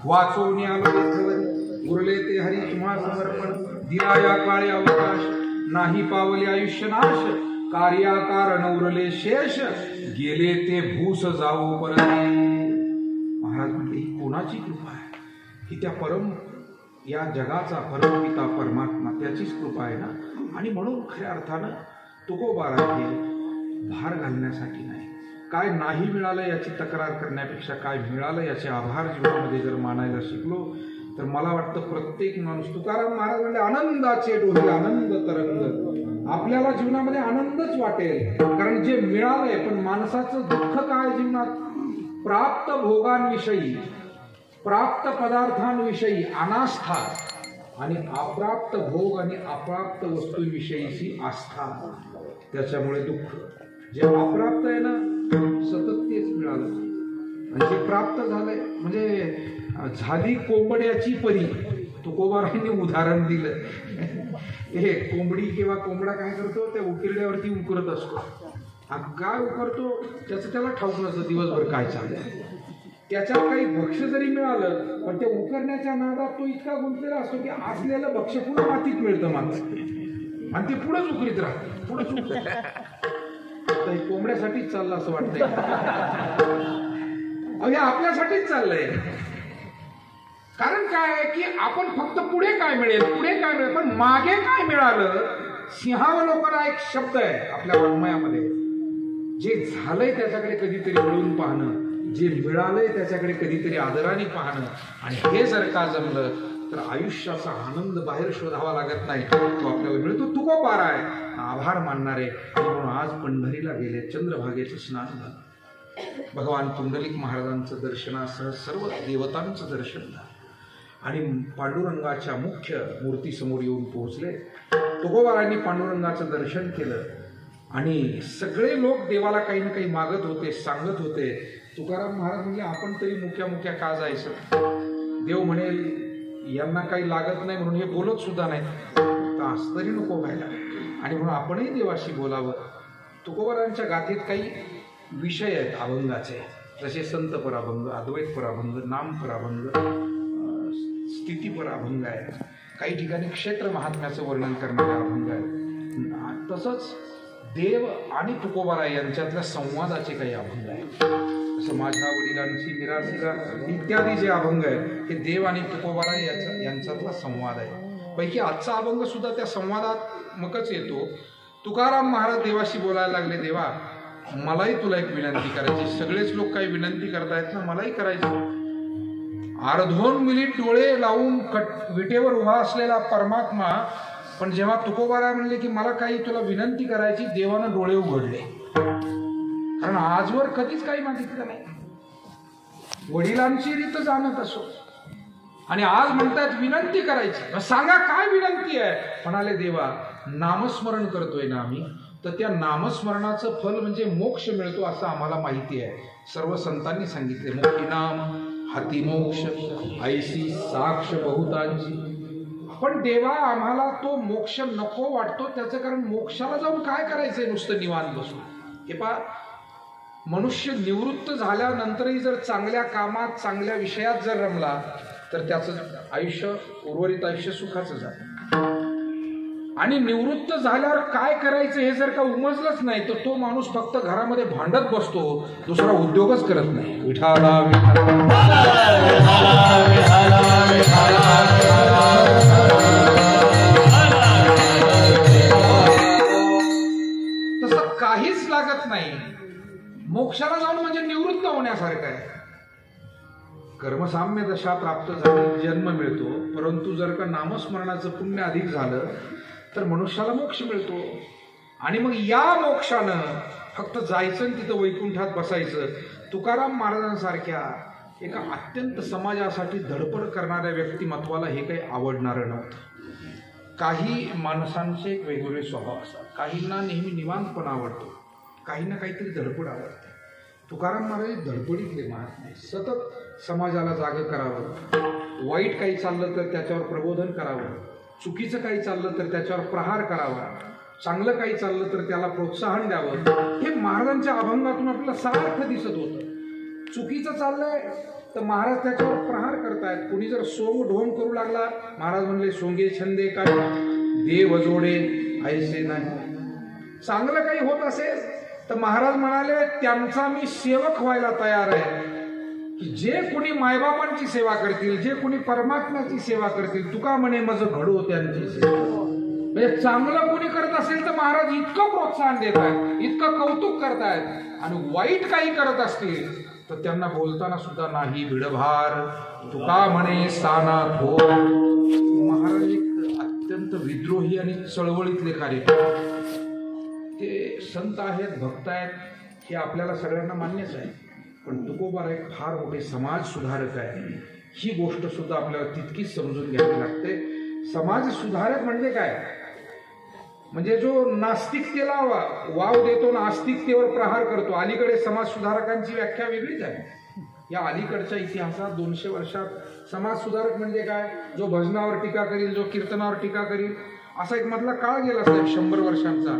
वाचवणी आलो उरले ते हरी तुम्हा समर्पण. दिला या काळे अवकाश नाही पावले आयुष्य नाश. कार्याकार उरले शेष गेले ते भूस जाऊ परत. महाराज म्हटले ही कोणाची कृपा आहे की त्या परम या जगाचा परमपिता परमात्मा त्याचीच कृपा आहे ना. आणि म्हणून खऱ्या अर्थानं तुकोबारा हे भार घालण्यासाठी नाही, काय नाही मिळालं याची तक्रार करण्यापेक्षा काय मिळालं याचे आभार जीवनामध्ये जर मानायला शिकलो तर मला वाटतं प्रत्येक माणूस, तुकाराम महाराज म्हणजे आनंदाचे डोहे आनंद तरंग. आपल्याला जीवनामध्ये आनंदच वाटेल कारण जे मिळालंय. पण माणसाचं दुःख काय जीवनात, प्राप्त भोगांविषयी प्राप्त पदार्थांविषयी अनास्था आणि अप्राप्त भोग आणि अप्राप्त वस्तूंविषयीची आस्था, त्याच्यामुळे दुःख. जे अप्राप्त आहे ना सतत तेच मिळालं, आणि जे प्राप्त झालंय म्हणजे झाली कोंबड्याची परी. तुकोबारांनी उदाहरण दिलं. हे कोंबडी किंवा कोंबडा काय करतो, त्या उकिरड्यावरती उकरत असतो. काय उकरतो त्याचं त्याला ठाऊक नसतं दिवसभर काय चाललंय. त्याच्यात काही भक्ष्य जरी मिळालं पण त्या उकरण्याच्या नादात तो इतका गुंतलेला असतो की असलेलं भक्ष्य पुन्हा मातीत मिळतं मात्र, आणि ते पुढेच उकरीत राहतं, पुढेच उकरत. तर हे कोंबड्यासाठीच चाललं असं वाटतंय. हे आपल्यासाठीच चाललंय. कारण काय आहे की आपण फक्त पुढे काय मिळेल, पुढे काय मिळेल, पण मागे काय मिळालं. सिंहावलोकन एक शब्द आहे आपल्या वाङ्मयामध्ये. जे झालंय त्याच्याकडे कधीतरी वळून पाहणं, जे मिळालंय त्याच्याकडे कधीतरी आदराने पाहणं, आणि हे जर का जमलं तर आयुष्याचा आनंद बाहेर शोधावा लागत नाही, तो आपल्याला मिळतो. तुकोबार आहे, आभार मानणारे. आणि म्हणून आज पंढरीला गेले, चंद्रभागेचं स्नान झालं, भगवान पुंडलिक महाराजांचं दर्शनासह सर्व देवतांचं दर्शन झालं, आणि पांडुरंगाच्या मुख्य मूर्तीसमोर येऊन पोहोचले. तुकोबारांनी पांडुरंगाचं दर्शन केलं, आणि सगळे लोक देवाला काही ना काही मागत होते, सांगत होते. तुकाराम महाराज म्हणजे आपण तरी मुक्या मुक्या का जायचं, देव म्हणेल यांना काही लागत नाही म्हणून हे बोलत सुद्धा नाही, तर असं तरी नको व्हायला, आणि म्हणून आपणही देवाशी बोलावं. तुकोबारांच्या गाथेत काही विषय आहेत अभंगाचे, जसे संत पराभंग, अद्वैत पराभंग, नाम पराभंग, स्थिती पराभंग आहे. काही ठिकाणी क्षेत्र महात्म्याचं वर्णन करणारे अभंग आहे. तसंच देव आणि तुकोबारा यांच्यातल्या संवादाचे काही अभंग आहेत. जसं माझ्या वडिलांची मिरासिरा इत्यादी जे अभंग आहेत हे देव आणि तुकोबारा यांच्यातला संवाद आहे. पैकी आजचा अभंग सुद्धा त्या संवादात्मकच येतो. तुकाराम महाराज देवाशी बोलायला लागले, देवा मलाही तुला एक विनंती करायची. सगळेच लोक काही विनंती करतायत ना, मलाही करायची. अर्धोन मिनिट डोळे लावून विटेवर उभा असलेला परमात्मा, पण जेव्हा तुकोबारा म्हणले की मला काही तुला विनंती करायची, देवानं डोळे उघडले. कारण आजवर कधीच काही मागितलं नाही. वडिलांची रीत जाणत असो, आणि आज म्हणतात विनंती करायची. सांगा काय विनंती आहे. म्हणाले, देवा नामस्मरण करतोय ना आम्ही, तर त्या नामस्मरणाचं फल म्हणजे मोक्ष मिळतो असं आम्हाला माहिती आहे. सर्व संतांनी सांगितले, मोक्षी नाम हाती मोक्ष ऐसी साक्ष बहुतांची. पण देवा आम्हाला तो मोक्ष नको वाटतो, त्याचं कारण मोक्षाला जाऊन काय करायचंय नुसतं निवांत बसून. हे पहा, मनुष्य निवृत्त झाल्यानंतरही जर चांगल्या कामात चांगल्या विषयात जर रमला तर त्याचं आयुष्य, उर्वरित आयुष्य सुखाचं जातं. आणि निवृत्त झाल्यावर काय करायचं हे जर का उमजलंच नाही तर तो माणूस फक्त घरामध्ये भांडत बसतो, दुसरा उद्योगच करत नाही. विठाला तसं काहीच लागत नाही. मोक्षाला जाऊन म्हणजे निवृत्त होण्यासारखं आहे. कर्मसाम्य दशा प्राप्त झाली, जन्म मिळतो. परंतु जर का नामस्मरणाचं पुण्य अधिक झालं तर मनुष्याला मोक्ष मिळतो. आणि मग या मोक्षानं फक्त जायचं आणि तिथं वैकुंठात बसायचं. तुकाराम महाराजांसारख्या एका अत्यंत समाजासाठी धडपड करणाऱ्या व्यक्तिमत्वाला हे काही आवडणारं नव्हतं. काही माणसांचे वेगवेगळे स्वभाव असतात. काहींना नेहमी निवांतपणा आवडतो, काहींना काहीतरी धडपड आवडते. तुकाराम महाराज धडपडीतले महात्मे, सतत समाजाला जागं करावं. वाईट काही चाललं तर त्याच्यावर प्रबोधन करावं, चुकीचं काही चाललं तर त्याच्यावर प्रहार करावा, चांगलं काही चाललं तर त्याला प्रोत्साहन द्यावं. हे महाराजांच्या अभंगातून आपल्याला सारखं दिसत होतं. चुकीचं चाललंय तर महाराज त्याच्यावर प्रहार करतायत. कुणी जर सोंग ढोंग करू लागला, महाराज म्हणले सोंगे छंदे काय देव जोडे ऐसे नाही. चांगलं काही होत असेल तर महाराज म्हणाले त्यांचा मी सेवक व्हायला तयार आहे. की जे कोणी मायबापांची सेवा करतील, जे कोणी परमात्म्याची सेवा करतील, तुका म्हणे मज घडो त्यांची सेवा. म्हणजे चांगलं कोणी करत असेल तर महाराज इतकं प्रोत्साहन देत आहेत, इतकं कौतुक करतायत. आणि वाईट काही करत असतील तर त्यांना बोलताना सुद्धा नाही भिडभार, तुका म्हणे स्थाना थो. महाराज एक अत्यंत विद्रोही आणि चळवळीतले कार्यक्रम. ते संत आहेत, भक्त आहेत, हे आपल्याला सगळ्यांना मान्यच आहे. पण तुकोबार एक फार मोठे समाज सुधारक आहे. ही गोष्ट सुद्धा आपल्याला तितकीच समजून घ्यावी लागते. समाज सुधारक म्हणजे काय? म्हणजे जो नास्तिकतेला वाव देतो ना, आस्तिकतेवर प्रहार करतो. अलीकडे समाज सुधारकांची व्याख्या वेगळीच आहे. या अलीकडच्या इतिहासात 200 वर्षात समाज सुधारक म्हणजे काय? जो भजनावर टीका करील, जो कीर्तनावर टीका करील, असा एक मधला काळ गेला साहेब 100 वर्षांचा,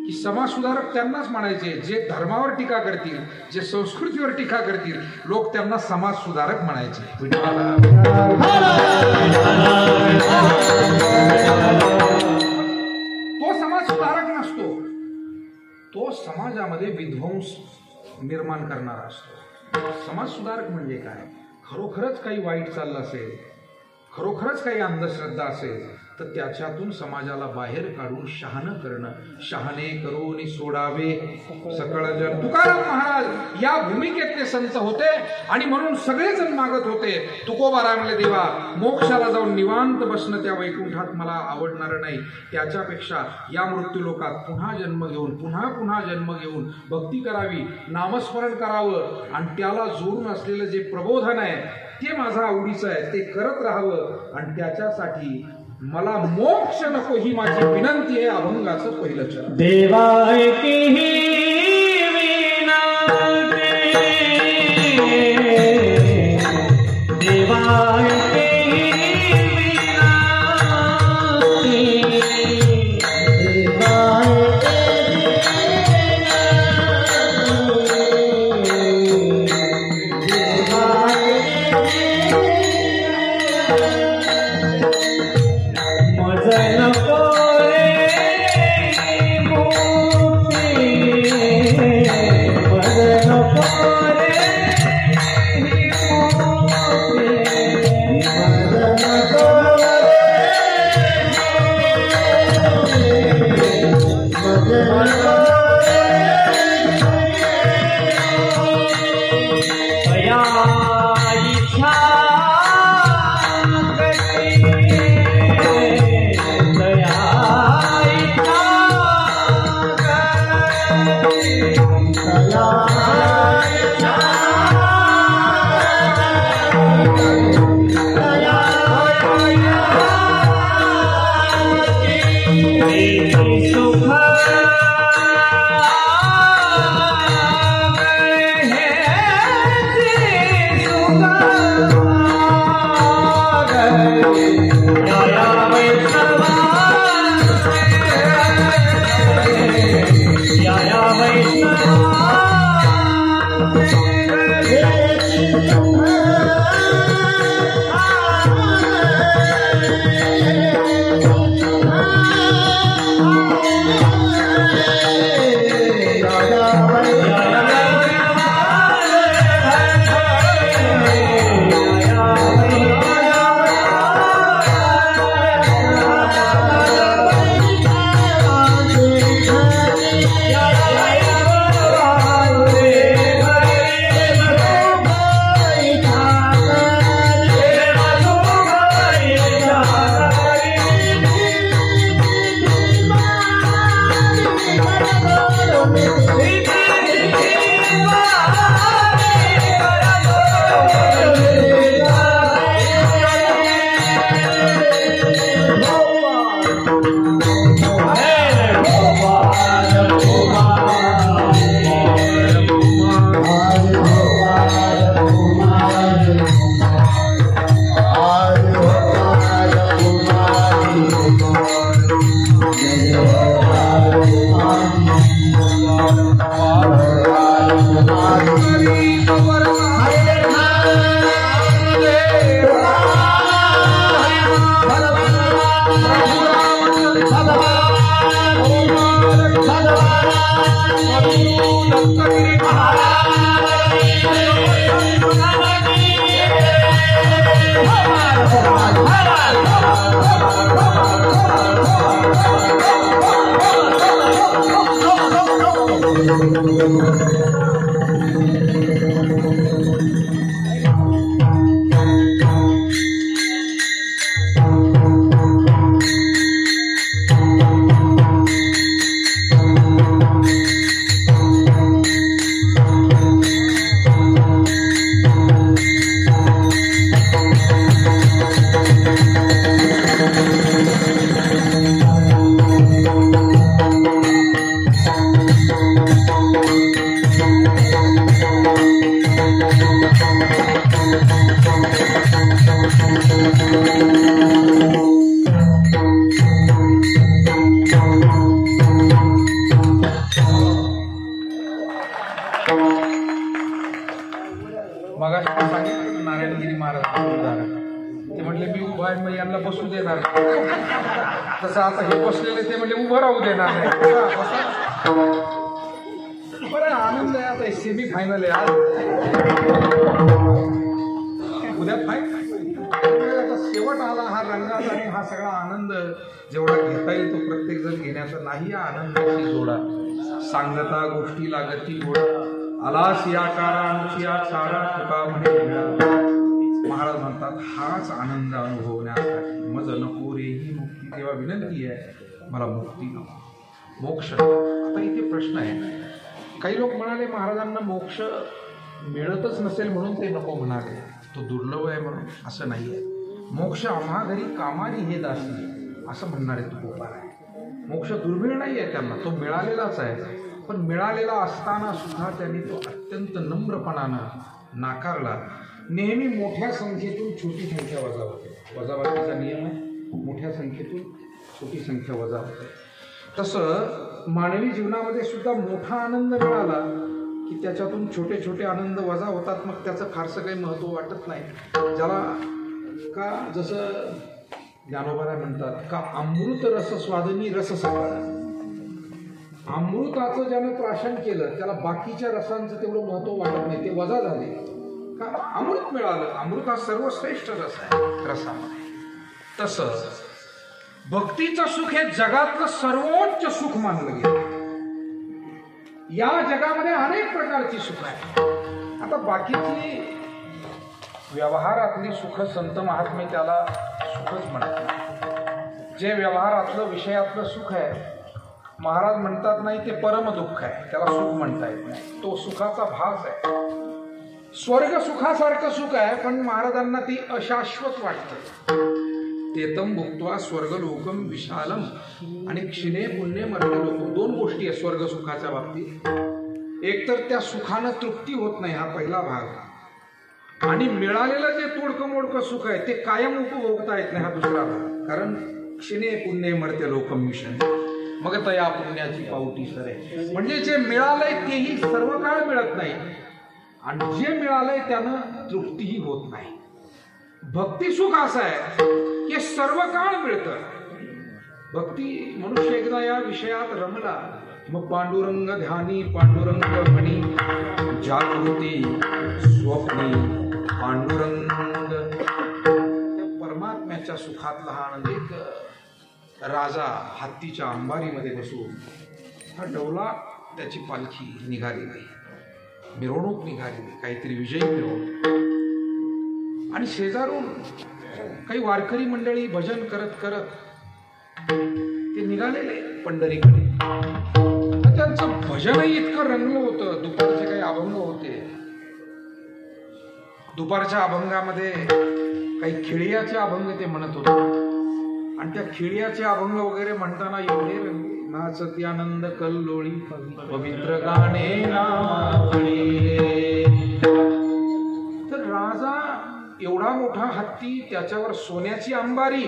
की समाज सुधारक त्यांनाच म्हणायचे जे धर्मावर टीका करतील, जे संस्कृतीवर टीका करतील, लोक त्यांना समाज सुधारक म्हणायचे. तो समाज सुधारक नसतो, तो समाजामध्ये विध्वंस निर्माण करणारा असतो. समाज सुधारक म्हणजे काय? खरोखरच काही वाईट चाललं असेल, खरोखरच काही अंधश्रद्धा असेल, तर त्याच्यातून समाजाला बाहेर काढून शहाणं करणं. शहाणे करून सोडावे सकळ जन. तुकाराम महाराज या भूमिकेतले संत होते आणि म्हणून सगळेजण मागत होते. तुकोबा रामले देवा, मोक्षाला जाऊन निवांत बसणं त्या वैकुंठात मला आवडणार नाही. त्याच्यापेक्षा या मृत्यू लोकात पुन्हा जन्म घेऊन, पुन्हा पुन्हा जन्म घेऊन भक्ती करावी, नामस्मरण करावं आणि त्याला जोडून असलेलं जे प्रबोधन आहे ते माझं आवडीचं आहे, ते करत राहावं. आणि त्याच्यासाठी मला मोक्ष नको ही माझी विनंती आहे. अभंगाचं पहिलं चरण.
देवाय की विनंती, देवाय
बाय मग यांना बसू देणार नाही. तसं आता हे बसलेले ते म्हणजे उभं राहू देणार नाही. बरं आनंद आहे. आता सेमी फायनल आहे आज, उद्या फायनल. आता शेवट आला हा रंगाचा आणि हा सगळा आनंद जेवढा घेता येईल तो प्रत्येक जण घेण्याचा नाही. या आनंदाची जोडा सांगता गोष्टी लागती गोडा आलास या कारांची चारा तुका म्हणे मिळा. महाराज म्हणतात हाच आनंद अनुभवण्यासाठी मज नको रे ही मुक्ती. तेव्हा विनंती आहे मला मुक्ती नको, मोक्ष. आता इथे प्रश्न आहे, काही लोक म्हणाले महाराजांना मोक्ष मिळतच नसेल म्हणून ते नको म्हणाले, तो दुर्लभ आहे म्हणून. असं नाही आहे. मोक्ष आम्हा घरी कामारी हे दासी असं म्हणणारे तुकोबार आहे. मोक्ष दुर्मिळ नाही आहे त्यांना, तो मिळालेलाच आहे. पण मिळालेला असताना सुद्धा त्यांनी तो अत्यंत नम्रपणानं नाकारला. नेहमी मोठ्या संख्येतून छोटी संख्या वजा होते. वजाबाकीचा नियम आहे, मोठ्या संख्येतून छोटी संख्या वजा होते. तसं मानवी जीवनामध्ये सुद्धा मोठा आनंद मिळाला की त्याच्यातून छोटे छोटे आनंद वजा होतात. मग त्याचं फारसं काही महत्त्व वाटत नाही. ज्याला का जसं ज्ञानोबाराय म्हणतात का अमृत रस स्वादनी रस सकाळ. अमृताचं ज्यानं प्राशन केलं त्याला बाकीच्या रसांचं तेवढं महत्त्व वाटत नाही, ते वजा झाले. का अमृत मिळालं. अमृत हा सर्वश्रेष्ठ रस आहे रसामध्ये. तसं भक्तीचं सुख हे जगातलं सर्वोच्च सुख मानलं गेलं. या जगामध्ये अनेक प्रकारची सुख आहे. आता बाकीची व्यवहारातली सुख संत महात्मे त्याला सुखच म्हणत नाही. जे व्यवहारातलं विषयातलं सुख आहे महाराज म्हणतात नाही ते परम दुःख आहे, त्याला सुख म्हणता येत नाही. तो सुखाचा भास आहे. स्वर्ग सुखासारखं सुख आहे पण महाराजांना ती अशाश्वत वाटतं. तेतम भुक्त्वा स्वर्गलोकम विशालम आणि क्षिणे पुण्य मर्त्य लोकम. दोन गोष्टी आहेत स्वर्ग सुखाच्या बाबतीत. एक तर त्या सुखानं तृप्ती होत नाही, हा पहिला भाग. आणि मिळालेलं जे तोडकं मोडकं सुख आहे ते कायम उपभोगता येत नाही, हा दुसरा भाग. कारण क्षिणे पुण्य मर्त्य लोकम मिशन मग तया पुण्याची पावटी सर आहे. म्हणजे जे मिळालंय तेही सर्व काळ मिळत नाही आणि जे मिळालंय त्यानं तृप्तीही होत नाही. भक्ती सुख असं आहे की सर्व काळ मिळतं. भक्ती मनुष्य एकदा या विषयात रमला मग पांडुरंग ध्यानी पांडुरंग म्हणी जागृती स्वप्नी पांडुरंग. परमात्म्याच्या सुखातला हा आनंद. एक राजा हत्तीच्या अंबारीमध्ये बसून हा डौला त्याची पालखी निघालेली, मिरवणूक निघालेली, काहीतरी विजयी मिरवणूक. आणि शेजारून काही वारकरी मंडळी भजन करत करत ते निघालेले पंढरीकडे. त्यांचं भजनही इतकं रंगलं होतं. दुपारचे काही अभंग होते. दुपारच्या अभंगामध्ये काही खिळ्याचे अभंग ते म्हणत होते. आणि त्या खिळ्याचे अभंग वगैरे म्हणताना एवढे रंगले. नाचती आनंद कल्लोळी पवित्र गाणे नामावळी. तर राजा एवढा मोठा हत्ती, त्याच्यावर सोन्याची अंबारी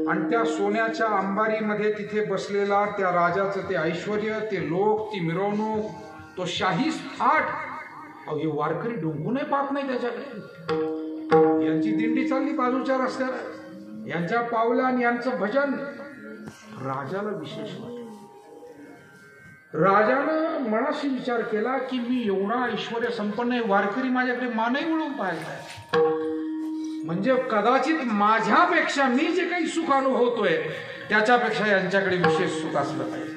आणि त्या सोन्याच्या अंबारीमध्ये तिथे बसलेला त्या राजाचं ते ऐश्वर्य, ते लोक, ती मिरवणूक, तो शाही थाट. अहो हे वारकरी डोंगूनही पाहत नाही त्याच्याकडे. यांची दिंडी चालली बाजूच्या रस्त्याला, यांच्या पावला आणि यांचं भजन. राजाला विशेष वाटलं. राजानं मनाशी विचार केला की मी एवढा ऐश्वर्य संपन्न आहे, वारकरी माझ्याकडे मानही वळून पाहिजे. म्हणजे कदाचित माझ्यापेक्षा मी जे काही सुख अनुभवतोय त्याच्यापेक्षा यांच्याकडे विशेष सुख असलं पाहिजे.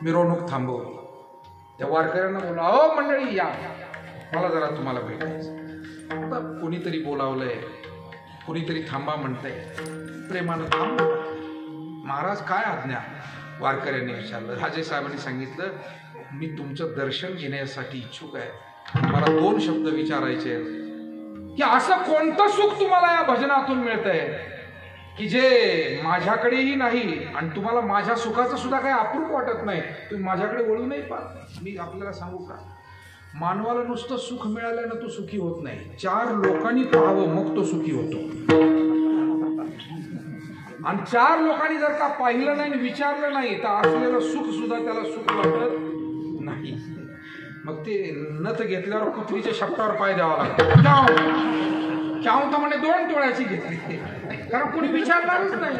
मिरवणूक थांबवली. त्या वारकऱ्यांना बोला, अहो मंडळी या, मला जरा तुम्हाला भेटायचं. आता कोणीतरी बोलावलंय, कोणीतरी थांबा म्हणतंय. प्रेमानं थांब. महाराज काय आज्ञा? वारकऱ्यांनी विचारलं. राजेसाहेबांनी सांगितलं मी तुमचं दर्शन घेण्यासाठी इच्छुक आहे. मला 2 शब्द विचारायचे आहेत की असं कोणतं सुख तुम्हाला या भजनातून मिळतंय की जे माझ्याकडेही नाही आणि तुम्हाला माझ्या सुखाचं सुद्धा काही अप्रूप वाटत नाही, तुम्ही माझ्याकडे वळू नाही पाहत. मी आपल्याला सांगू का, मानवाला नुसतं सुख मिळाल्यानं तो सुखी होत नाही. 4 लोकांनी पाहावं मग तो सुखी होतो. आणि 4 लोकांनी जर का पाहिलं नाही, विचारलं नाही, तर असलेलं सुख सुद्धा त्याला सुख वाटत नाही. मग ते नथ घेतल्यावर कुत्रीच्या शपटावर पाय द्यावा लागतो. क्याव तर म्हणे 2 तोळ्याची घेतली. कारण कोणी विचारणारच नाही.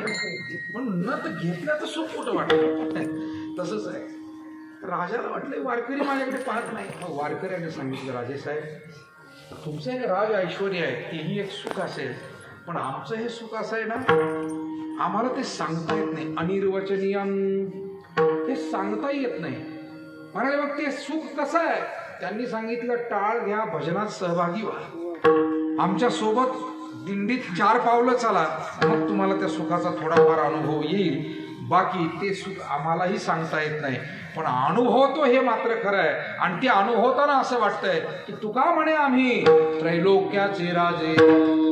म्हणून न तर घेतल्याचं सुख कुठं वाटतं. तसंच आहे. राजाला वाटलं वारकरी माझ्याकडे पाहत नाही. मग वारकऱ्याने सांगितलं, राजेसाहेब तुमचं एक राज ऐश्वर्य आहे, तेही एक सुख असेल, पण आमचं हे सुख असं आहे ना, आम्हाला ते सांगता येत नाही. अनिर्वचनीयम, ते सांगता येत नाही. म्हणाले मग ते सुख कसं आहे? त्यांनी सांगितलं, टाळ घ्या, भजनात सहभागी व्हा, आमच्या सोबत दिंडीत 4 पावलं चला, मग तुम्हाला त्या सुखाचा थोडाफार अनुभव येईल. बाकी ते सुख आम्हालाही सांगता येत नाही, पण अनुभवतो हे मात्र खरं आहे. आणि ते अनुभवताना असं वाटतंय की तुका म्हणे आम्ही त्रैलोक्याचे राजे,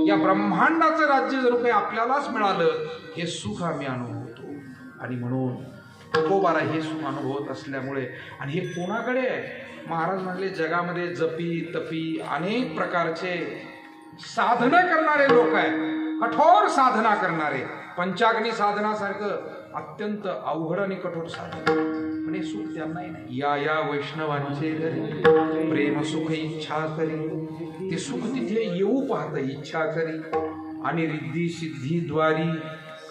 या ब्रह्मांडाचं राज्य जर काही आपल्यालाच मिळालं, हे सुख आम्ही अनुभवतो. आणि म्हणून तुकोबारा हे सुख अनुभवत असल्यामुळे, आणि हे कोणाकडे आहे? महाराज म्हणले जगामध्ये जपी तपी अनेक प्रकारचे साधना करणारे लोक आहेत, कठोर साधना करणारे. पंचाग्नी साधनासारखं अत्यंत अवघड आणि कठोर साधन, पण हे सुख त्यांनाही नाही. या या वैष्णवांचे घरी प्रेम सुख इच्छा करी, ते सुख तिथे येऊ पाहत इच्छा करी. आणि रिद्धी सिद्धी द्वारी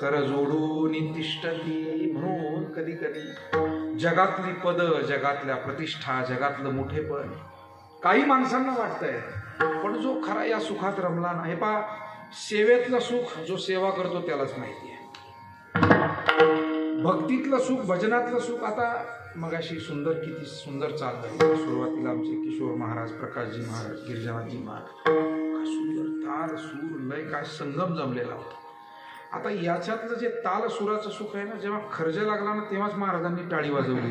कर जोडून तिष्ठती. म्हणून कधी कधी जगातली पद, जगातल्या प्रतिष्ठा, जगातलं मोठेपण काही माणसांना वाटतंय, पण जो खरा या सुखात रमला नाही. पहा, सेवेतलं सुख जो सेवा करतो त्यालाच माहिती आहे. भक्तीतलं सुख, भजनातलं सुख. आता मगाशी सुंदर, किती सुंदर चाललंय. सुरुवातीला आमचे किशोर महाराज, प्रकाशजी महाराज, गिरिजानाथजी महाराज, काय सुंदर ताल सूर लय, काय संगम जमलेला होता. आता याच्यातलं जे ताल सुराचं सुख आहे ना, जेव्हा खर्ज लागला ना, तेव्हाच महाराजांनी टाळी वाजवली.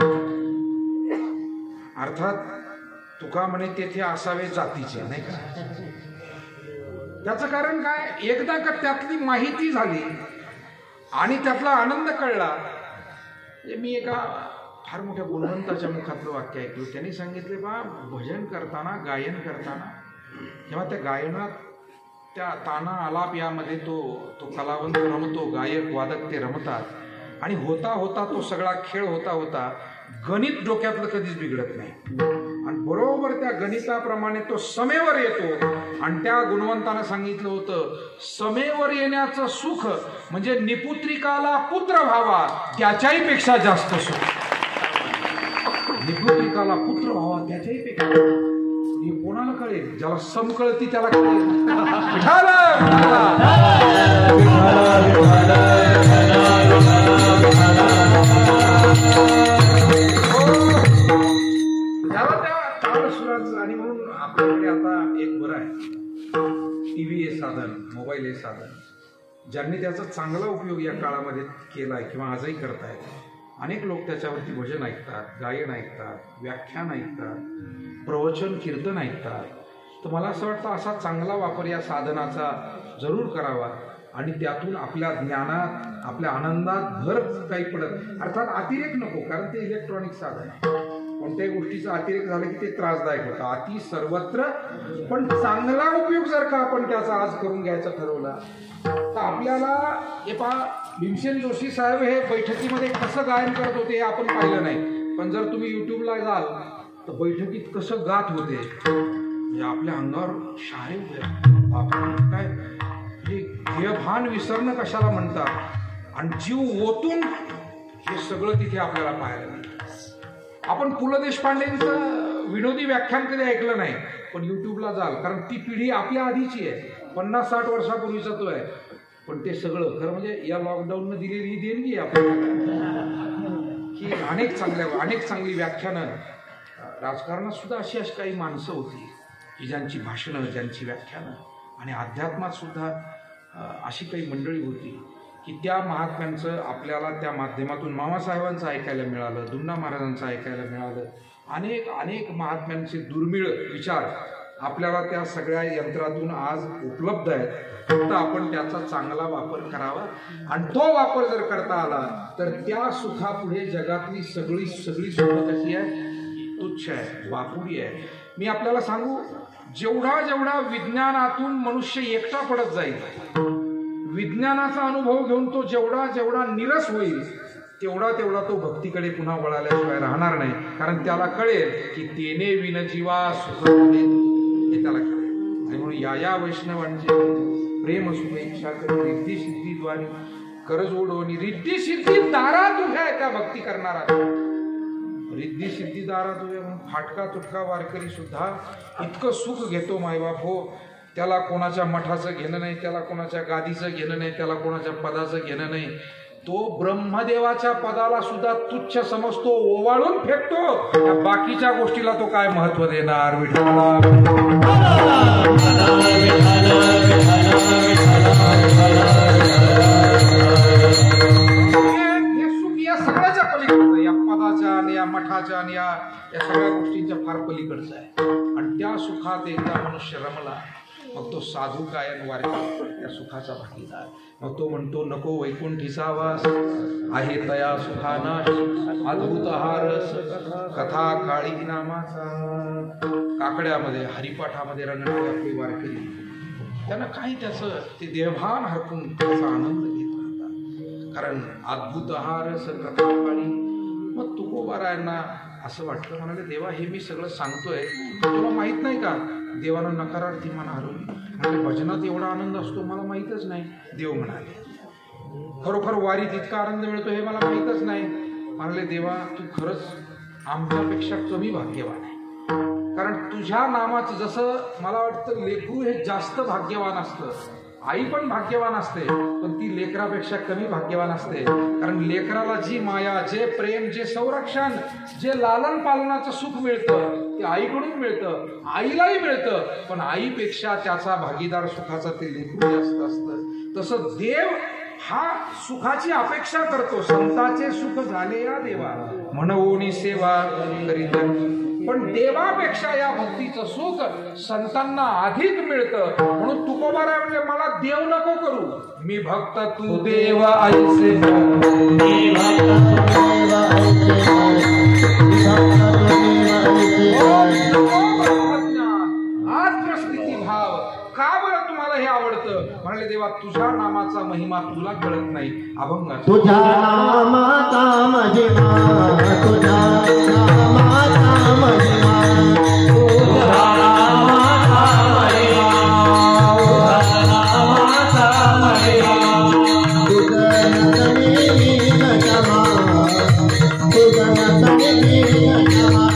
अर्थात तुका म्हणे तेथे असावे जातीचे, नाही का? त्याचं कारण काय? एकदा का त्यातली माहिती झाली आणि त्यातला आनंद कळला. मी एका फार मोठ्या गुणवंताच्या मुखातलं वाक्य ऐकलं. त्यांनी सांगितले, बा भजन करताना, गायन करताना, जेव्हा त्या गायनात त्या ताना आलाप यामध्ये तो कलावंत रमतो, गायक वादक ते रमतात, आणि होता होता तो सगळा खेळ होता होता गणित डोक्यातलं कधीच बिघडत नाही. आणि बरोबर त्या गणिताप्रमाणे तो समेवर येतो. आणि त्या गुणवंतानं सांगितलं होतं, समेवर येण्याचं सुख म्हणजे निपुत्रिकाला पुत्र व्हावा त्याच्याही पेक्षा जास्त सुख. निपुत्रिकाला पुत्र व्हावा त्याच्याही पेक्षा. हे कोणाला कळेल? ज्याला सम कळती त्याला कळेल. आणि म्हणून आपल्याकडे आता एक बरं आहे, टीव्ही हे साधन, मोबाईल हे साधन, ज्यांनी त्याचा चांगला उपयोग या काळामध्ये केलाय किंवा आजही करतायत. अनेक लोक त्याच्यावरती भजन ऐकतात, गायन ऐकतात, व्याख्यान ऐकतात, प्रवचन कीर्तन ऐकतात. तर मला असं वाटतं असा चांगला वापर या साधनाचा जरूर करावा, आणि त्यातून आपल्या ज्ञानात, आपल्या आनंदात भर काही पडत. अर्थात अतिरेक नको, कारण ते इलेक्ट्रॉनिक साधन आहे. कोणत्याही गोष्टीचा अतिरेक झाला की ते त्रासदायक होतं. अति सर्वत्र. पण चांगला उपयोग जर का आपण त्याचा आज करून घ्यायचा ठरवला, तर आपल्याला हे पहा, भीमसेन जोशी साहेब हे बैठकीमध्ये कसं गायन करत होते हे आपण पाहिलं नाही, पण जर तुम्ही युट्यूबला जाल तर बैठकीत कसं गात होते, म्हणजे आपल्या अंगावर शहारे उभे. काय हे भान विसरणं कशाला म्हणतात, आणि जीव ओतून हे सगळं तिथे आपल्याला पाहायला मिळतं. आपण पु ल देशपांडेंचं विनोदी व्याख्यान कधी ऐकलं नाही, पण युट्यूबला जाल, कारण ती पिढी आपल्या आधीची आहे, 50-60 वर्षापूर्वीचा तो आहे. पण ते सगळं खरं म्हणजे या लॉकडाऊननं दिलेली ही देणगी आहे आपल्याला, की अनेक चांगली व्याख्यानं. राजकारणात सुद्धा अशी काही माणसं होती की ज्यांची भाषणं, ज्यांची व्याख्यानं, आणि अध्यात्मात सुद्धा अशी काही मंडळी होती की त्या महात्म्यांचं आपल्याला त्या माध्यमातून मामासाहेबांचं ऐकायला मिळालं, दुन्ना महाराजांचं ऐकायला मिळालं. अनेक महात्म्यांचे दुर्मिळ विचार आपल्याला त्या सगळ्या यंत्रातून आज उपलब्ध आहेत. फक्त आपण त्याचा चांगला वापर करावा, आणि तो वापर जर करता आला तर त्या सुखापुढे जगातली सगळी सुख कशी आहे? तुच्छ आहे, बापुडी आहे. मी आपल्याला सांगू, जेवढा विज्ञानातून मनुष्य एकटा पडत जाईल, विज्ञानाचा अनुभव घेऊन तो जेवढा निरस होईल, तेवढा तो भक्तीकडे पुन्हा वळाल्याशिवाय राहणार नाही. कारण त्याला कळेल की तेने विन जीवा सुख हे त्याला कळेल. आणि म्हणून या वैष्णवांचे प्रेम शुभेच्छा करी रिद्धी सिद्धीद्वारे करज ओढवणी रिद्धी सिद्धी दारात उभ्या आहे त्या भक्ती करणारा रिद्धी सिद्धी दारात उभ्या म्हणून फाटका तुटका वारकरी सुद्धा इतकं सुख घेतो मायबाप हो. त्याला कोणाच्या मठाचं घेणं नाही, त्याला कोणाच्या गादीचं घेणं नाही, त्याला कोणाच्या पदाचं घेणं नाही. तो ब्रह्मदेवाच्या पदाला सुद्धा तुच्छ समजतो, ओवाळून फेकतो. या बाकीच्या गोष्टीला तो काय महत्व देणार. विठ्ठला हे सुख या सगळ्याच्या पलीकडचं, या पदाच्या आणि या मठाच्या आणि या सगळ्या गोष्टींच्या फार पलीकडचं आहे. आणि त्या सुखात एकदा मनुष्य रमला मग तो साधू गायन वारकरी त्या सुखाचा भागीदार. मग तो म्हणतो नको वैकुंठीचा वास आहे तया सुखानाश अद्भुत हा रस कथा काळी नामाचा. काकड्यामध्ये हरिपाठामध्ये रंगणारे आपले वारकरी त्यांना काही त्याचं ते देवभान हरकून त्याचा आनंद घेत राहतात. कारण अद्भुत हा रस कथा काळी. मग तुकोबारायांना असं वाटलं, म्हणाले देवा हे मी सगळं सांगतोय तुला माहित नाही का. देवानं नकारार्थी मना हरवली. म्हणजे भजनात एवढा आनंद असतो मला माहीतच नाही. देव म्हणाले खरोखर वारीत इतका आनंद मिळतो हे मला माहीतच नाही. म्हणाले देवा तू खरंच आमच्यापेक्षा कमी भाग्यवान आहे. कारण तुझ्या नामाचं जसं मला वाटतं लेकरू हे जास्त भाग्यवान असतं, आई पण भाग्यवान असते पण ती लेकरापेक्षा कमी भाग्यवान असते. कारण लेकराला जी माया, जे प्रेम, जे संरक्षण, जे लालन पालनाचं सुख मिळतं ते आईकडून मिळतं, आईलाही मिळतं. पण आईपेक्षा त्याचा भागीदार सुखाचा ते लेकरू जास्त असतं. तसं देव हा सुखाची अपेक्षा करतो. संतांचे सुख झाले या देवा म्हणून सेवा करीत. पण देवापेक्षा या भक्तीचं सुख संतांना अधिक मिळतं. म्हणून तुकोबाराय म्हणजे मला देव नको करू, मी भक्त तू देव ऐसे. आज प्रस्थिती भाव का बरं तुम्हाला हे आवडतं. म्हणाले देवा तुझ्या नामाचा महिमा तुला कळत नाही. अभंगाचा
तुझ्या नामाचा महिमा, तुझ्या नामाचा महिमा, तुझ्या नामाचा महिमा, तुझं नसणे नजमा, तुझं नसणे नजमा,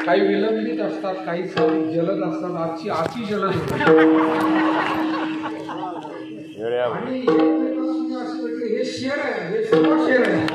काही विलंबित असतात, काही जलद असतात. आजची अति जलद होती. आणि असं वाटलं हे शेर आहे, हे सर्व शेर आहे.